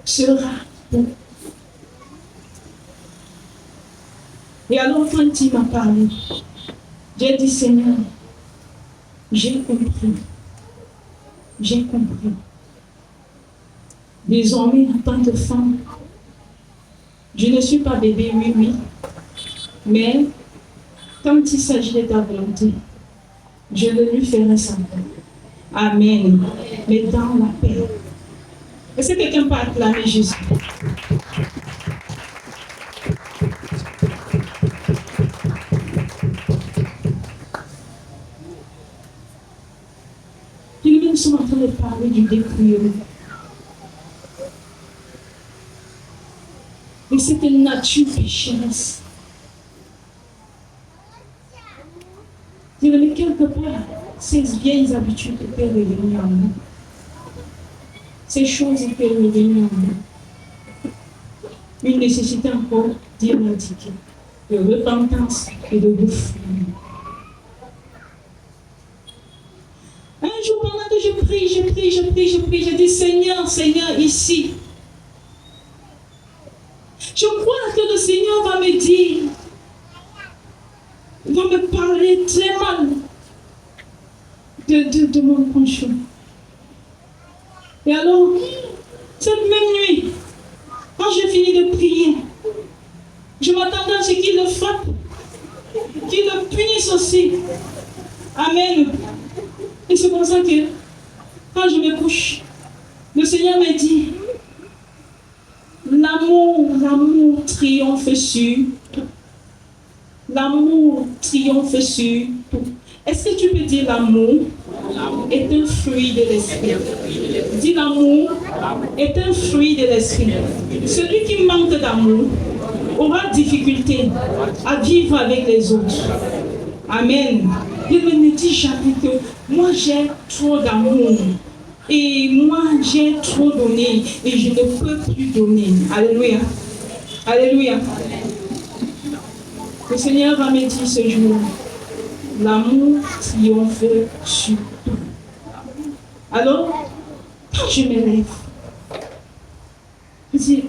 sera bon. Et alors, quand il m'a parlé, j'ai dit, Seigneur, j'ai compris. J'ai compris. Désormais, en tant que femme, je ne suis pas bébé, oui, mais quand il s'agit de ta volonté, je le lui ferai savoir. Amen. Mais dans la paix. Est-ce que quelqu'un peut acclamer Jésus? Nous sommes en train de parler du dépouillement. Et cette nature pécheresse. Mais quelque part, ces vieilles habitudes peuvent revenir en nous. Ces choses peuvent revenir en nous. Une nécessité encore d'éradiquer, de repentance et de refoulement. Un jour, pendant que je prie, je dis Seigneur, ici. Je crois que le Seigneur va me dire, va me parler très mal de mon conjoint. Et alors, cette même nuit, quand j'ai fini de prier, je m'attendais à ce qu'il le frappe, qu'il le punisse aussi. Amen. Et c'est pour ça que, quand je me couche, le Seigneur me dit, l'amour triomphe sur tout. L'amour triomphe sur tout. Est-ce que tu peux dire l'amour est un fruit de l'esprit? Dis l'amour est un fruit de l'esprit. Celui qui manque d'amour aura difficulté à vivre avec les autres. Amen. Il ne me dit jamais que moi j'ai trop d'amour et moi j'ai trop donné et je ne peux plus donner. Alléluia. Alléluia. Le Seigneur va me dire ce jour, l'amour triomphe sur tout. Alors, quand je me lève, je dis,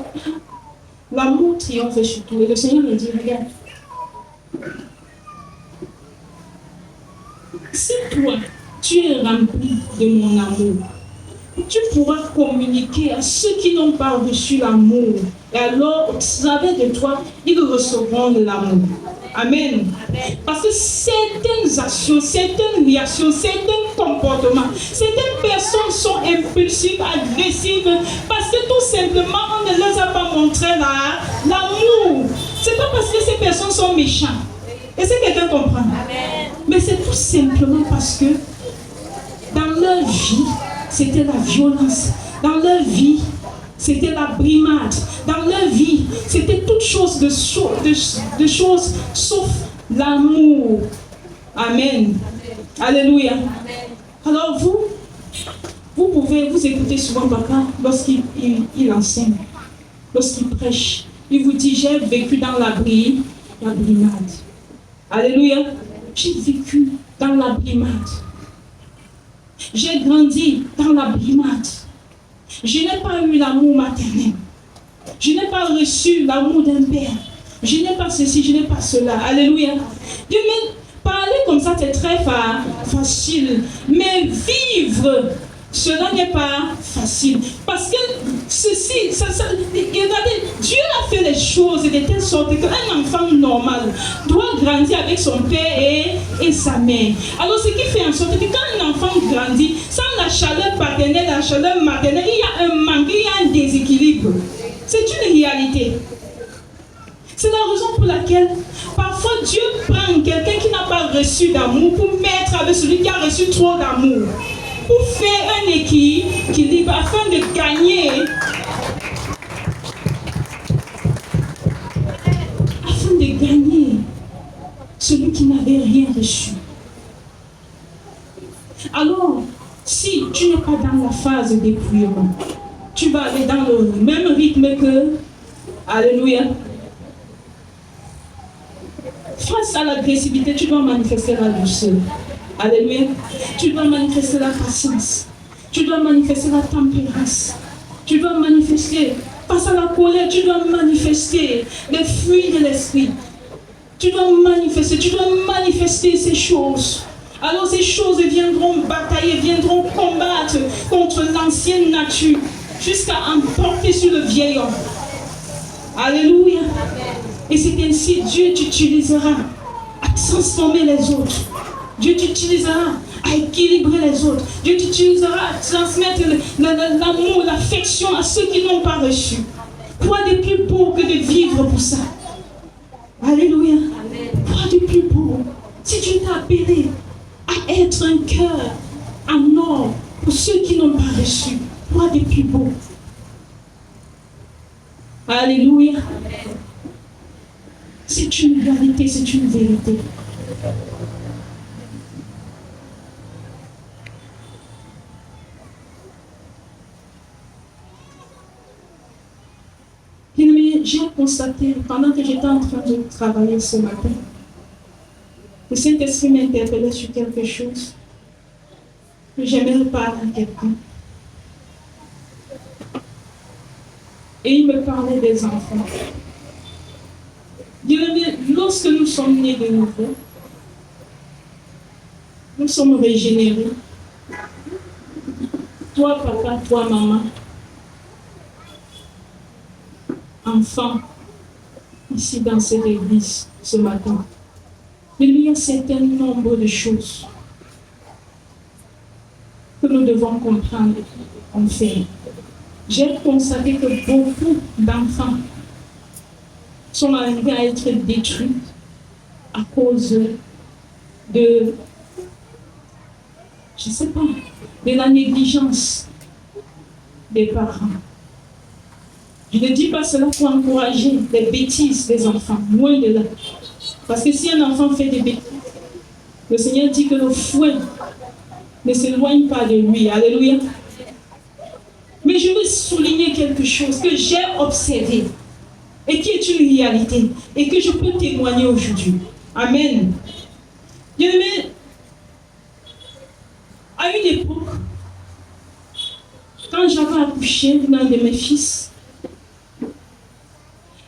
l'amour triomphe sur tout. Et le Seigneur me dit, regarde, si toi, tu es rempli de mon amour, tu pourras communiquer à ceux qui n'ont pas reçu l'amour. Et alors, au travers de toi, ils recevront de l'amour. Amen. Parce que certaines actions, certaines réactions, certains comportements, certaines personnes sont impulsives, agressives, parce que tout simplement, on ne leur a pas montré l'amour. C'est pas parce que ces personnes sont méchantes. Est-ce que quelqu'un comprend? Amen. Mais c'est tout simplement parce que dans leur vie, c'était la violence. Dans leur vie, c'était la brimade. Dans leur vie, c'était toute chose de choses sauf l'amour. Amen. Alléluia. Alors vous pouvez vous écouter souvent papa lorsqu'il enseigne, lorsqu'il prêche. Il vous dit, j'ai vécu dans la brimade. Alléluia. J'ai vécu dans la brimade. J'ai grandi dans la brimade. Je n'ai pas eu l'amour maternel. Je n'ai pas reçu l'amour d'un père. Je n'ai pas ceci, je n'ai pas cela. Alléluia. Dieu, mais parler comme ça, c'est très facile. Mais vivre, cela n'est pas facile. Parce que ceci, regardez, Dieu a fait les choses de telle sorte qu'un enfant normal doit grandir avec son père et sa mère. Alors, ce qui fait en sorte que quand un enfant grandit, sans la chaleur paternelle, la chaleur maternelle, il y a un manque, il y a un déséquilibre. C'est une réalité. C'est la raison pour laquelle parfois Dieu prend quelqu'un qui n'a pas reçu d'amour pour mettre avec celui qui a reçu trop d'amour. Pour faire un équilibre afin de gagner. Afin de gagner celui qui n'avait rien reçu. Alors, si tu n'es pas dans la phase de dépouillement, tu vas aller dans le même rythme que, alléluia, face à l'agressivité, tu dois manifester la douceur. Alléluia. Tu dois manifester la patience. Tu dois manifester la tempérance. Tu dois manifester. Face à la colère, tu dois manifester les fruits de l'esprit. Tu dois manifester ces choses. Alors ces choses viendront batailler, viendront combattre contre l'ancienne nature jusqu'à emporter sur le vieil homme. Alléluia. Et c'est ainsi Dieu t'utilisera à transformer les autres. Dieu t'utilisera à équilibrer les autres. Dieu t'utilisera à transmettre l'amour, l'affection à ceux qui n'ont pas reçu. Quoi de plus beau que de vivre pour ça? Alléluia. Quoi de plus beau? Si Dieu t'a appelé à être un cœur en or pour ceux qui n'ont pas reçu, quoi de plus beau? Alléluia. C'est une réalité, c'est une vérité. J'ai constaté, pendant que j'étais en train de travailler ce matin, le Saint-Esprit m'interpellait sur quelque chose que j'aimerais parler à quelqu'un. Et il me parlait des enfants. Lorsque nous sommes nés de nouveau, nous sommes régénérés. Toi, papa, toi, maman, enfant, ici dans cette église ce matin, il y a un certain nombre de choses que nous devons comprendre en fait. J'ai constaté que beaucoup d'enfants sont arrivés à être détruits à cause de, je ne sais pas, de la négligence des parents. Je ne dis pas cela pour encourager les bêtises des enfants, loin de là. Parce que si un enfant fait des bêtises, le Seigneur dit que le fouet ne s'éloigne pas de lui. Alléluia. Mais je veux souligner quelque chose que j'ai observé et qui est une réalité et que je peux témoigner aujourd'hui. Amen. Bien-aimé, à une époque, quand j'avais accouché d'un de mes fils,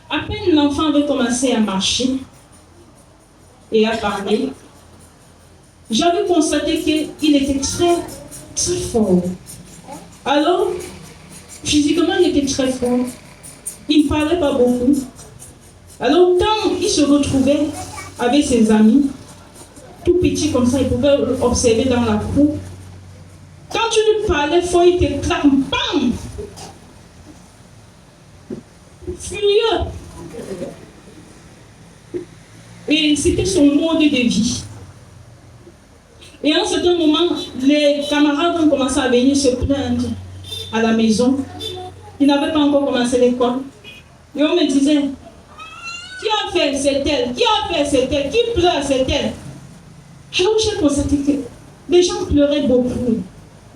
à peine l'enfant avait commencé à marcher et à parler, j'avais constaté qu'il était très, très fort. Alors, physiquement, il était très fort. Il ne parlait pas beaucoup. Alors, quand il se retrouvait avec ses amis, tout petit comme ça, il pouvait observer dans la cour. Quand tu lui parlais fort, il te claque, bam! Furieux. Et c'était son mode de vie. Et à un certain moment, les camarades ont commencé à venir se plaindre à la maison. Ils n'avaient pas encore commencé l'école. Et on me disait, qui a fait c'est elle? Qui a fait c'est elle? Qui pleure c'est elle? Alors j'ai constaté que les gens pleuraient beaucoup.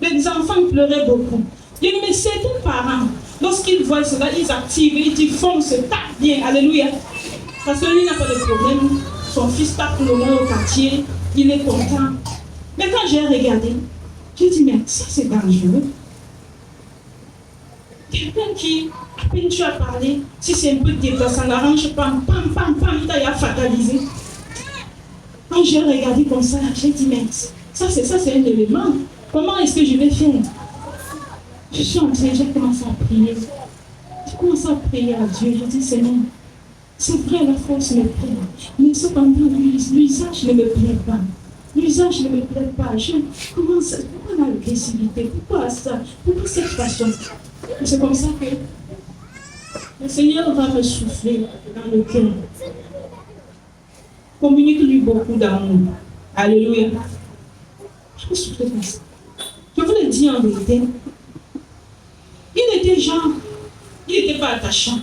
Les enfants pleuraient beaucoup. Mais certains parents, lorsqu'ils voient cela, ils activent, ils disent fonce, tape bien, alléluia. Parce que lui n'a pas de problème. Son fils tape le monde au quartier, il est content. Mais quand j'ai regardé, j'ai dit, mais ça c'est dangereux. Quelqu'un qui, à peine tu as parlé, si c'est un peu déplacé, ça n'arrange pas, pam, pam, pam, il t'a fatalisé. Quand j'ai regardé comme ça, j'ai dit, mais ça c'est un élément. Comment est-ce que je vais faire? Je suis entrée, j'ai commencé à prier. J'ai commencé à prier à Dieu. Je dis, Seigneur, c'est vrai, la force me plaît. Mais cependant, l'usage ne me plaît pas. L'usage ne me plaît pas. Pourquoi l'agressivité? Pourquoi ça? Pourquoi cette façon? Et c'est comme ça que le Seigneur va me souffler dans le cœur. Communique-lui beaucoup d'amour. Alléluia. Je vais souffler comme ça. Je vous le dis en vérité. Il était genre, il n'était pas attachant.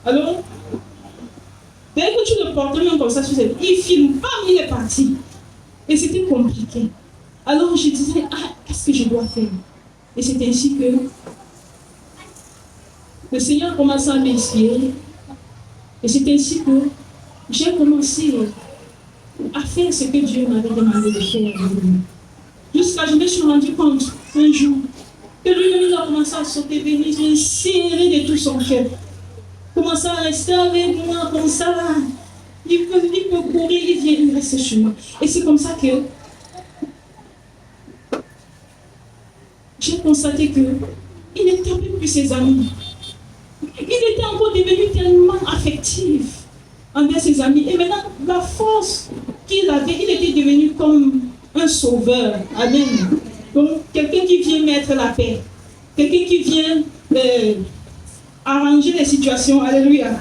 Alors, dès que tu le portais même comme ça, il filme, bam, il est parti. Et c'était compliqué. Alors je disais, qu'est-ce que je dois faire? Et c'est ainsi que le Seigneur commence à m'inspirer. Et c'est ainsi que j'ai commencé à faire ce que Dieu m'avait demandé de faire. Jusqu'à je me suis rendu compte un jour Que lui-même a commencé à sauter, venir, me serrer de tout son cœur. Commencer à rester avec moi comme ça. Il peut courir, il vient, il reste sur moi. Et c'est comme ça que j'ai constaté qu'il n'était plus ses amis. Il était encore devenu tellement affectif envers ses amis. Et maintenant, la force qu'il avait, il était devenu comme un sauveur. Amen. Donc, quelqu'un qui vient mettre la paix. Quelqu'un qui vient arranger les situations. Alléluia.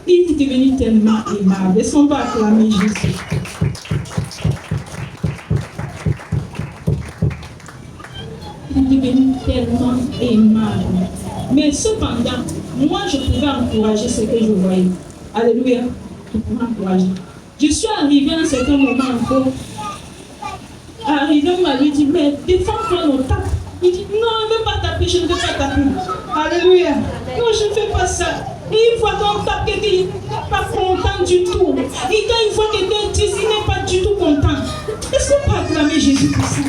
Il est devenu tellement aimable. Est-ce qu'on va acclamer Jésus? Il est devenu tellement aimable. Mais cependant, moi je pouvais encourager ce que je voyais. Alléluia. Je pouvais encourager. Je suis arrivée à un certain moment encore. Arrivé, on m'a lui dit, mais défends-toi nos tapes. Il dit, non, je ne veux pas taper, je ne veux pas taper. Alléluia. Non, je ne fais pas ça. Et une fois qu'on tape quelqu'un, il n'est pas content du tout. Et quand une fois quelqu'un dit, il n'est pas du tout content. Est-ce qu'on peut acclamer Jésus pour ça?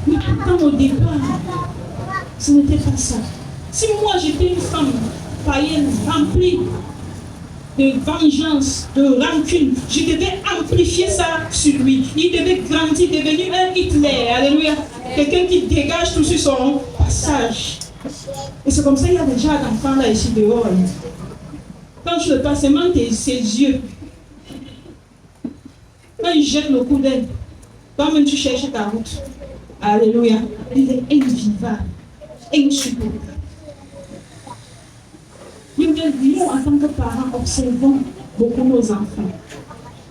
Mais pourtant, au départ, ce n'était pas ça. Si moi j'étais une femme païenne, remplie de vengeance, de rancune, je devais amplifier ça sur lui. Il devait grandir, devenir un Hitler. Alléluia. Quelqu'un qui dégage tout sur son passage. Et c'est comme ça qu'il y a déjà un enfant là ici dehors. Quand tu le passes, c'est même ses yeux. Quand il jette le coup d'œil, toi-même tu cherches ta route. Alléluia. Il est invivable, insupportable. Nous, en tant que parents, observons beaucoup nos enfants.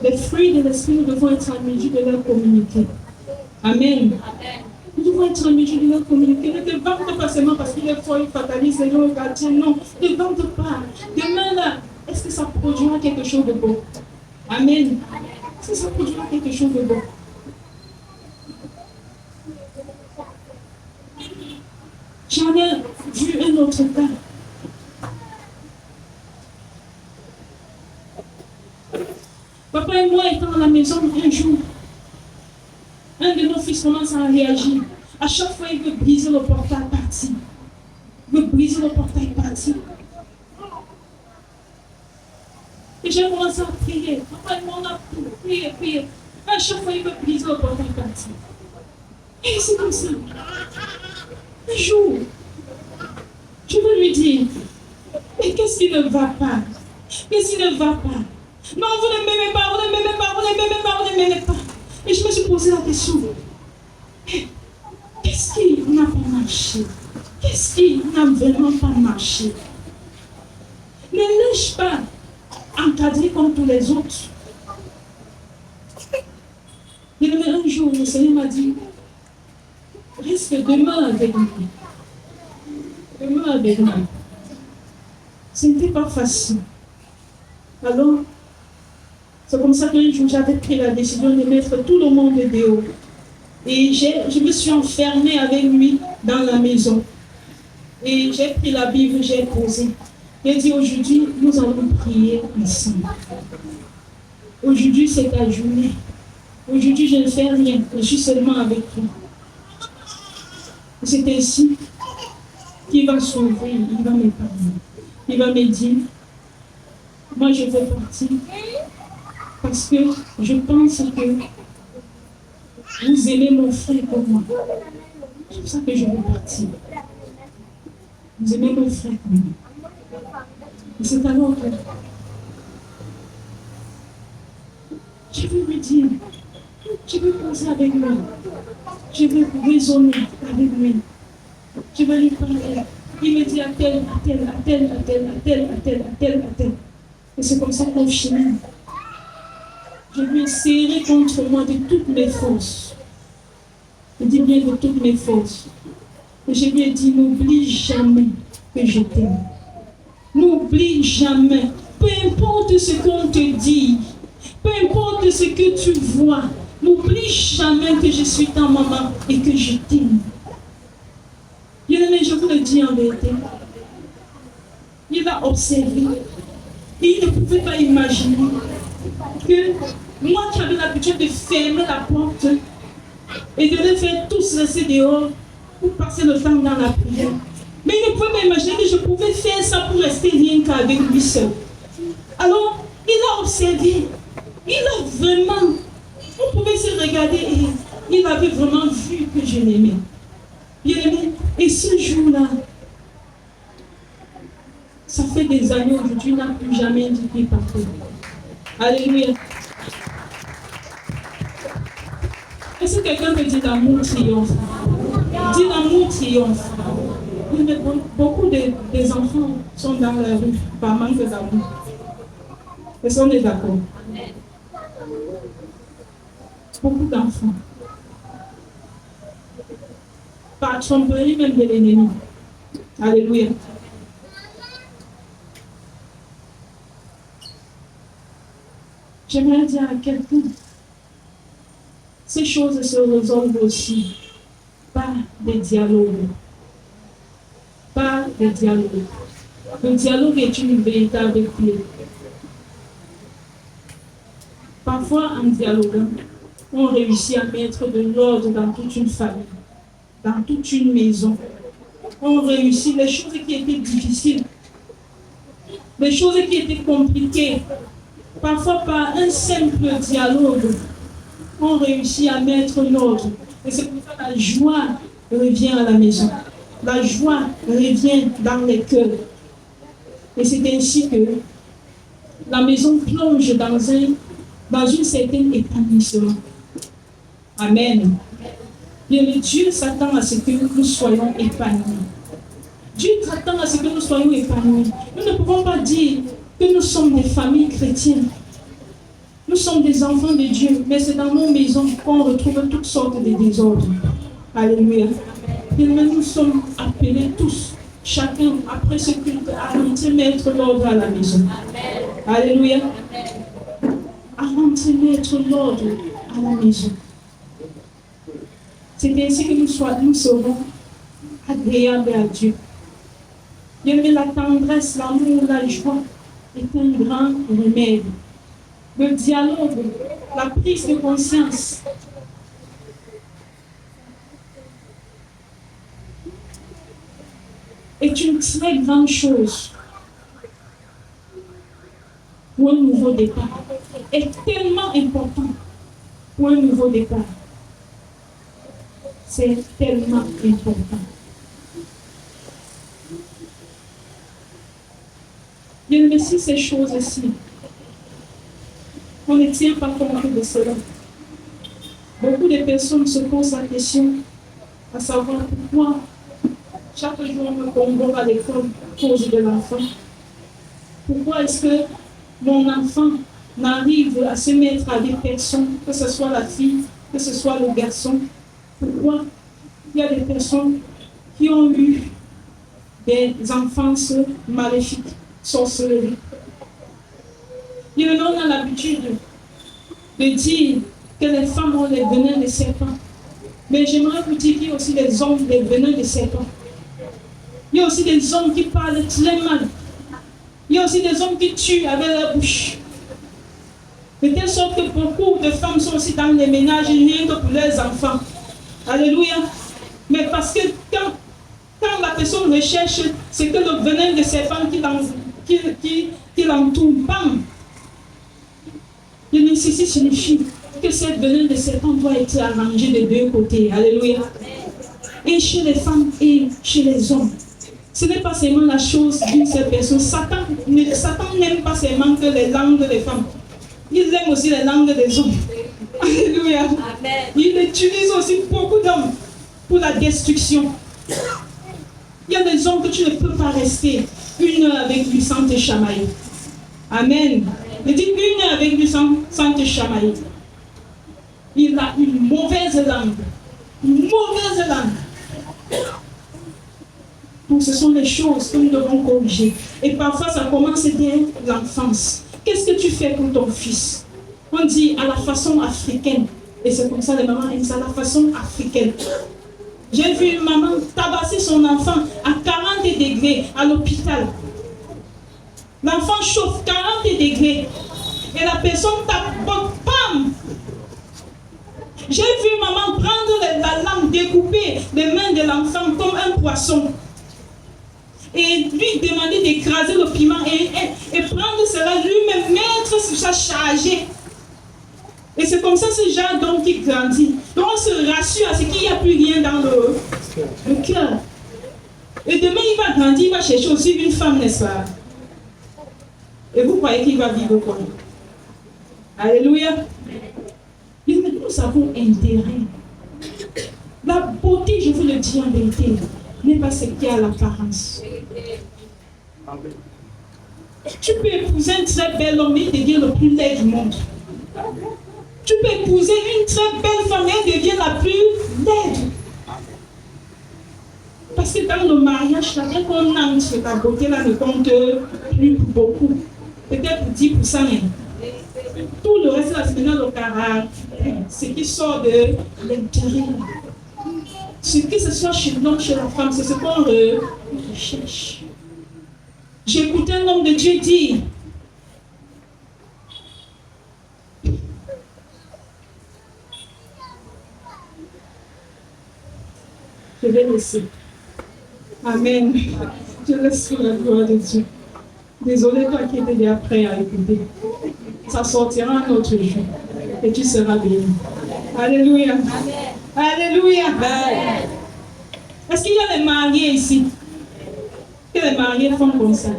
Les fruits de l'esprit, nous devons être en mesure de leur communiquer. Amen. Nous devons être en mesure de leur communiquer. Ne te vante pas seulement parce qu'il est fort, il fatalise les gens au quartier. Non, ne te vante pas. Demain là, est-ce que ça produira quelque chose de beau? Amen. Est-ce que ça produira quelque chose de beau? J'en ai vu un autre cas. Papa et moi étant à la maison un jour, un de nos fils commence à réagir. À chaque fois, il veut briser le portail parti. Il veut briser le portail parti. Et j'ai commencé à prier. Papa et moi, on a prié. À chaque fois, il veut briser le portail parti. Et c'est comme ça. Un jour, je veux lui dire, mais qu'est-ce qui ne va pas? Qu'est-ce qui ne va pas? Non, vous ne m'aimez pas, vous ne m'aimez pas, vous ne m'aimez pas, vous ne m'aimez pas. Et je me suis posé la question, qu'est-ce qui n'a pas marché? Qu'est-ce qui n'a vraiment pas marché? Ne l'ai-je pas encadré comme tous les autres? Et un jour, le Seigneur m'a dit, reste demain avec nous. Demain avec nous. Ce n'était pas facile. Alors, c'est comme ça qu'un jour, j'avais pris la décision de mettre tout le monde dehors. Et je me suis enfermée avec lui dans la maison. Et j'ai pris la Bible, j'ai posé. J'ai dit, aujourd'hui, nous allons prier ensemble. Aujourd'hui, c'est ta journée. Aujourd'hui, je ne fais rien. Je suis seulement avec toi. C'est ainsi qu'il va s'ouvrir, il va me parler. Il va me dire, moi je veux partir parce que je pense que vous aimez mon frère comme moi. C'est pour ça que je veux partir. Vous aimez mon frère comme moi. Et c'est alors que je veux lui dire, je veux penser avec lui. Je veux raisonner avec lui. Je veux lui parler. Il me dit à tel. Et c'est comme ça qu'on chemine. Je lui ai serré contre moi de toutes mes forces. Je dis bien de toutes mes forces. Et je lui ai dit, n'oublie jamais que je t'aime. N'oublie jamais. Peu importe ce qu'on te dit. Peu importe ce que tu vois. N'oublie jamais que je suis ta maman et que je t'aime. Bien-aimé, je vous le dis en vérité. Il a observé. Et il ne pouvait pas imaginer que moi qui avais l'habitude de fermer la porte et de les faire tous rester dehors pour passer le temps dans la prière. Mais il ne pouvait pas imaginer que je pouvais faire ça pour rester rien qu'avec lui seul. Alors, il a observé. Il a vraiment, on pouvait se regarder et il avait vraiment vu que je l'aimais. Bien aimé. Et ce jour-là, ça fait des années aujourd'hui, il n'a plus jamais dit qu'il partait. Alléluia. Est-ce que quelqu'un peut dire l'amour triomphe? Dis l'amour triomphe. Mais beaucoup des enfants sont dans la rue par manque d'amour. Est-ce qu'on est d'accord? Beaucoup d'enfants. Par tromperie même de l'ennemi. Alléluia. J'aimerais dire à quelqu'un, ces choses se résolvent aussi par des dialogues. Par des dialogues. Le dialogue est une véritable clé. Parfois, en dialoguant, on réussit à mettre de l'ordre dans toute une famille, dans toute une maison. On réussit les choses qui étaient difficiles, les choses qui étaient compliquées. Parfois, par un simple dialogue, on réussit à mettre l'ordre. Et c'est pour ça que la joie revient à la maison. La joie revient dans les cœurs. Et c'est ainsi que la maison plonge dans une certaine épanouissement. Amen. Bien, Dieu s'attend à ce que nous soyons épanouis. Dieu s'attend à ce que nous soyons épanouis. Nous ne pouvons pas dire que nous sommes des familles chrétiennes. Nous sommes des enfants de Dieu, mais c'est dans nos maisons qu'on retrouve toutes sortes de désordres. Alléluia. Et nous sommes appelés tous, chacun après ce culte, à rentrer mettre l'ordre à la maison. Alléluia. À rentrer mettre l'ordre à la maison. C'est ainsi que nous serons agréables à Dieu. Mais la tendresse, l'amour, la joie est un grand remède. Le dialogue, la prise de conscience. Est une très grande chose pour un nouveau départ. Est tellement important pour un nouveau départ. C'est tellement important. Bien, mais si ces choses-ci, on ne tient pas compte de cela. Beaucoup de personnes se posent la question à savoir pourquoi chaque jour on me convoque à l'école à cause de l'enfant. Pourquoi est-ce que mon enfant n'arrive à se mettre avec personne, que ce soit la fille, que ce soit le garçon? Pourquoi il y a des personnes qui ont eu des enfances maléfiques, sorcelleries? Et on a l'habitude de dire que les femmes ont les venins de serpents. Mais j'aimerais vous dire qu'il y a aussi des hommes des venins de serpents. Il y a aussi des hommes qui parlent très mal. Il y a aussi des hommes qui tuent avec leur bouche. De telle sorte que beaucoup de femmes sont aussi dans les ménages rien que pour leurs enfants. Alléluia. Mais parce que quand la personne recherche, c'est que le venin de serpent qui l'entoure, bam. Ceci signifie que cette venin de serpent doit être arrangée de deux côtés. Alléluia. Et chez les femmes et chez les hommes. Ce n'est pas seulement la chose d'une seule personne. Satan n'aime pas seulement que les langues des femmes. Il aime aussi les langues des hommes. Alléluia. Amen. Il utilise aussi beaucoup d'hommes pour la destruction. Il y a des hommes que tu ne peux pas rester une heure avec lui sans te chamailler. Amen. Il dit une heure avec lui sans te chamailler. Il a une mauvaise langue. Une mauvaise langue. Donc ce sont les choses que nous devons corriger. Et parfois ça commence dès l'enfance. Qu'est-ce que tu fais pour ton fils? On dit à la façon africaine. Et c'est comme ça les mamans aiment ça, à la façon africaine. J'ai vu une maman tabasser son enfant à 40 degrés à l'hôpital. L'enfant chauffe 40 degrés. Et la personne tape, bam! J'ai vu maman prendre découper les mains de l'enfant comme un poisson. Et lui demander d'écraser le piment et prendre cela, lui-même mettre sur sa chargée. Et c'est comme ça ce genre d'homme qui grandit. Donc on se rassure à ce qu'il n'y a plus rien dans le cœur. Et demain il va grandir, il va chercher aussi une femme, n'est-ce pas? Et vous croyez qu'il va vivre quoi? Alléluia. Mais nous avons intérêt. La beauté, je vous le dis en vérité, n'est pas ce qui a l'apparence. Tu peux épouser un très bel homme et devenir le plus laid du monde. Tu peux épouser une très belle femme et elle devient la plus laide. Parce que dans le mariage, là, dès qu'on entre, ta beauté là ne compte plus beaucoup. Peut-être 10%. Hein. Tout le reste, là, c'est maintenant le caractère. Ce qui sort de l'intérieur. Ce que ce soit chez l'homme, chez la femme, c'est ce qu'on recherche. J'ai écouté un homme de Dieu dire, je vais laisser. Amen. Je laisse pour la gloire de Dieu. Désolé toi qui étais déjà prêt à écouter. Ça sortira un autre jour et tu seras béni. Alléluia. Amen. Alléluia. Amen. Est-ce qu'il y a des mariés ici? Que les mariés font comme ça?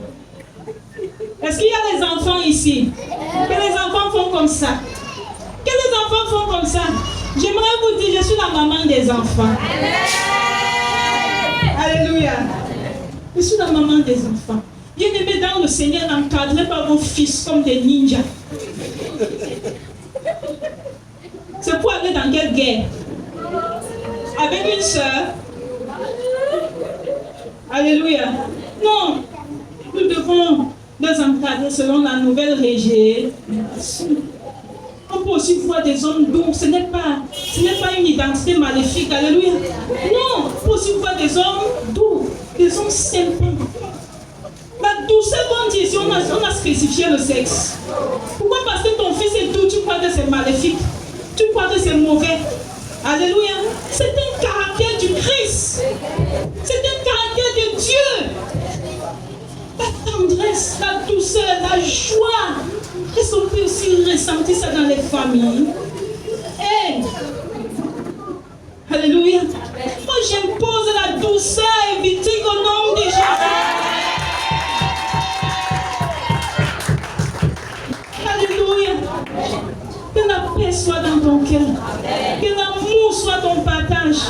Est-ce qu'il y a des enfants ici? Que les enfants font comme ça? Que les enfants font comme ça? J'aimerais vous dire, je suis la maman des enfants. Alléluia. Je suis la maman des enfants. Bien-aimés dans le Seigneur, n'encadrez pas vos fils comme des ninjas. C'est pour aller dans quelle guerre? Avec une sœur? Alléluia. Non. Nous devons les encadrer selon la nouvelle régénération. On peut aussi voir des hommes doux. Ce n'est pas une identité maléfique. Alléluia. Non. On peut aussi voir des hommes doux. Des hommes simples. La douceur qu'on dit ici, on a spécifié le sexe. Pourquoi? Parce que ton fils est doux, tu crois que c'est maléfique. Tu crois que c'est mauvais. Alléluia. C'est un caractère du Christ. C'est un caractère de Dieu. La tendresse, la douceur, la joie. Est-ce qu'on peut aussi ressentir ça dans les familles? Hey. Alléluia. Moi, j'impose la douceur et vitique au nom de Jésus. Alléluia. Que la paix soit dans ton cœur. Que l'amour soit ton partage.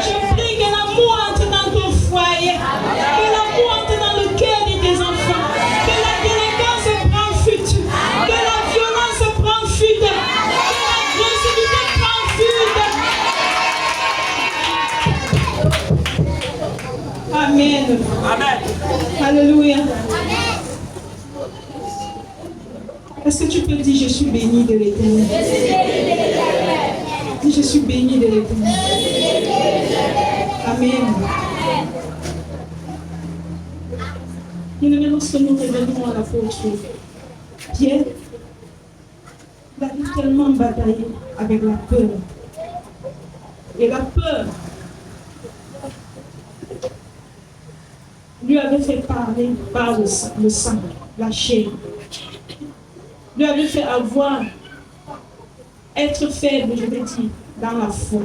Je prie que l'amour entre dans ton foyer. Que l'amour entre dans le cœur de tes enfants. Que la délinquance prenne fuite. Que la violence prenne fuite. Que l'agressivité prenne fuite. Amen. Amen. Alléluia. Est-ce que tu peux dire, je suis béni de l'Éternel? Dis, je suis béni de l'Éternel. Amen. Bien-aimés, lorsque nous revenons à l'apôtre Pierre, il a tellement bataillé avec la peur. Et la peur lui avait fait parler par le sang, la chair. Lui avait fait être faible, je veux dire, dans la foi.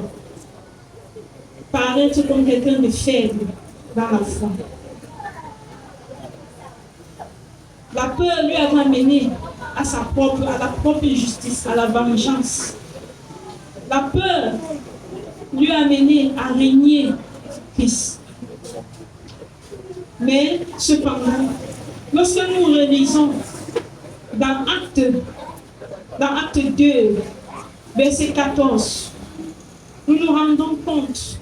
Paraître comme quelqu'un de faible dans la foi. La peur lui avait amené à la propre justice, à la vengeance. La peur lui a amené à régner Christ. Mais cependant, lorsque nous relisons dans Acte 2, verset 14, nous nous rendons compte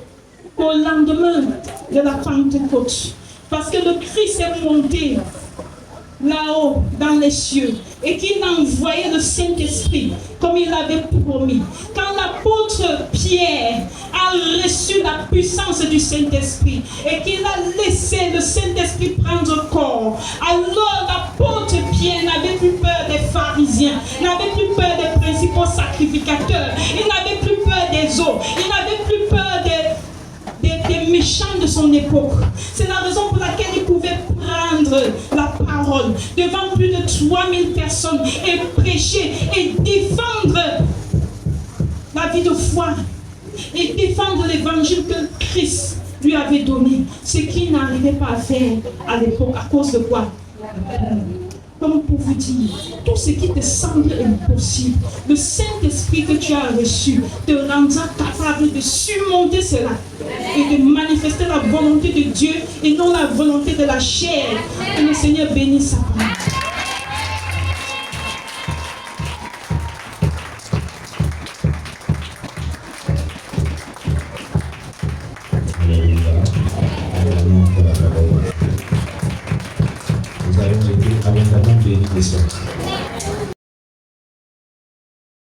qu'au lendemain de la Pentecôte, parce que le Christ est monté là-haut dans les cieux et qu'il a envoyé le Saint-Esprit comme il avait promis. Quand l'apôtre Pierre a reçu la puissance du Saint-Esprit et qu'il a laissé le Saint-Esprit prendre corps, alors l'apôtre Pierre n'avait plus peur des pharisiens, n'avait plus peur des principaux sacrificateurs, il n'avait plus peur des eaux, il n'avait plus peur son époque. C'est la raison pour laquelle il pouvait prendre la parole devant plus de 3000 personnes et prêcher et défendre la vie de foi et défendre l'évangile que Christ lui avait donné. Ce qu'il n'arrivait pas à faire à l'époque. À cause de quoi? Comme pour vous dire, tout ce qui te semble impossible, le Saint-Esprit que tu as reçu te rendra capable de surmonter cela et de manifester la volonté de Dieu et non la volonté de la chair. Que le Seigneur bénisse sa parole. Nous allons été abondamment bénis des sortes.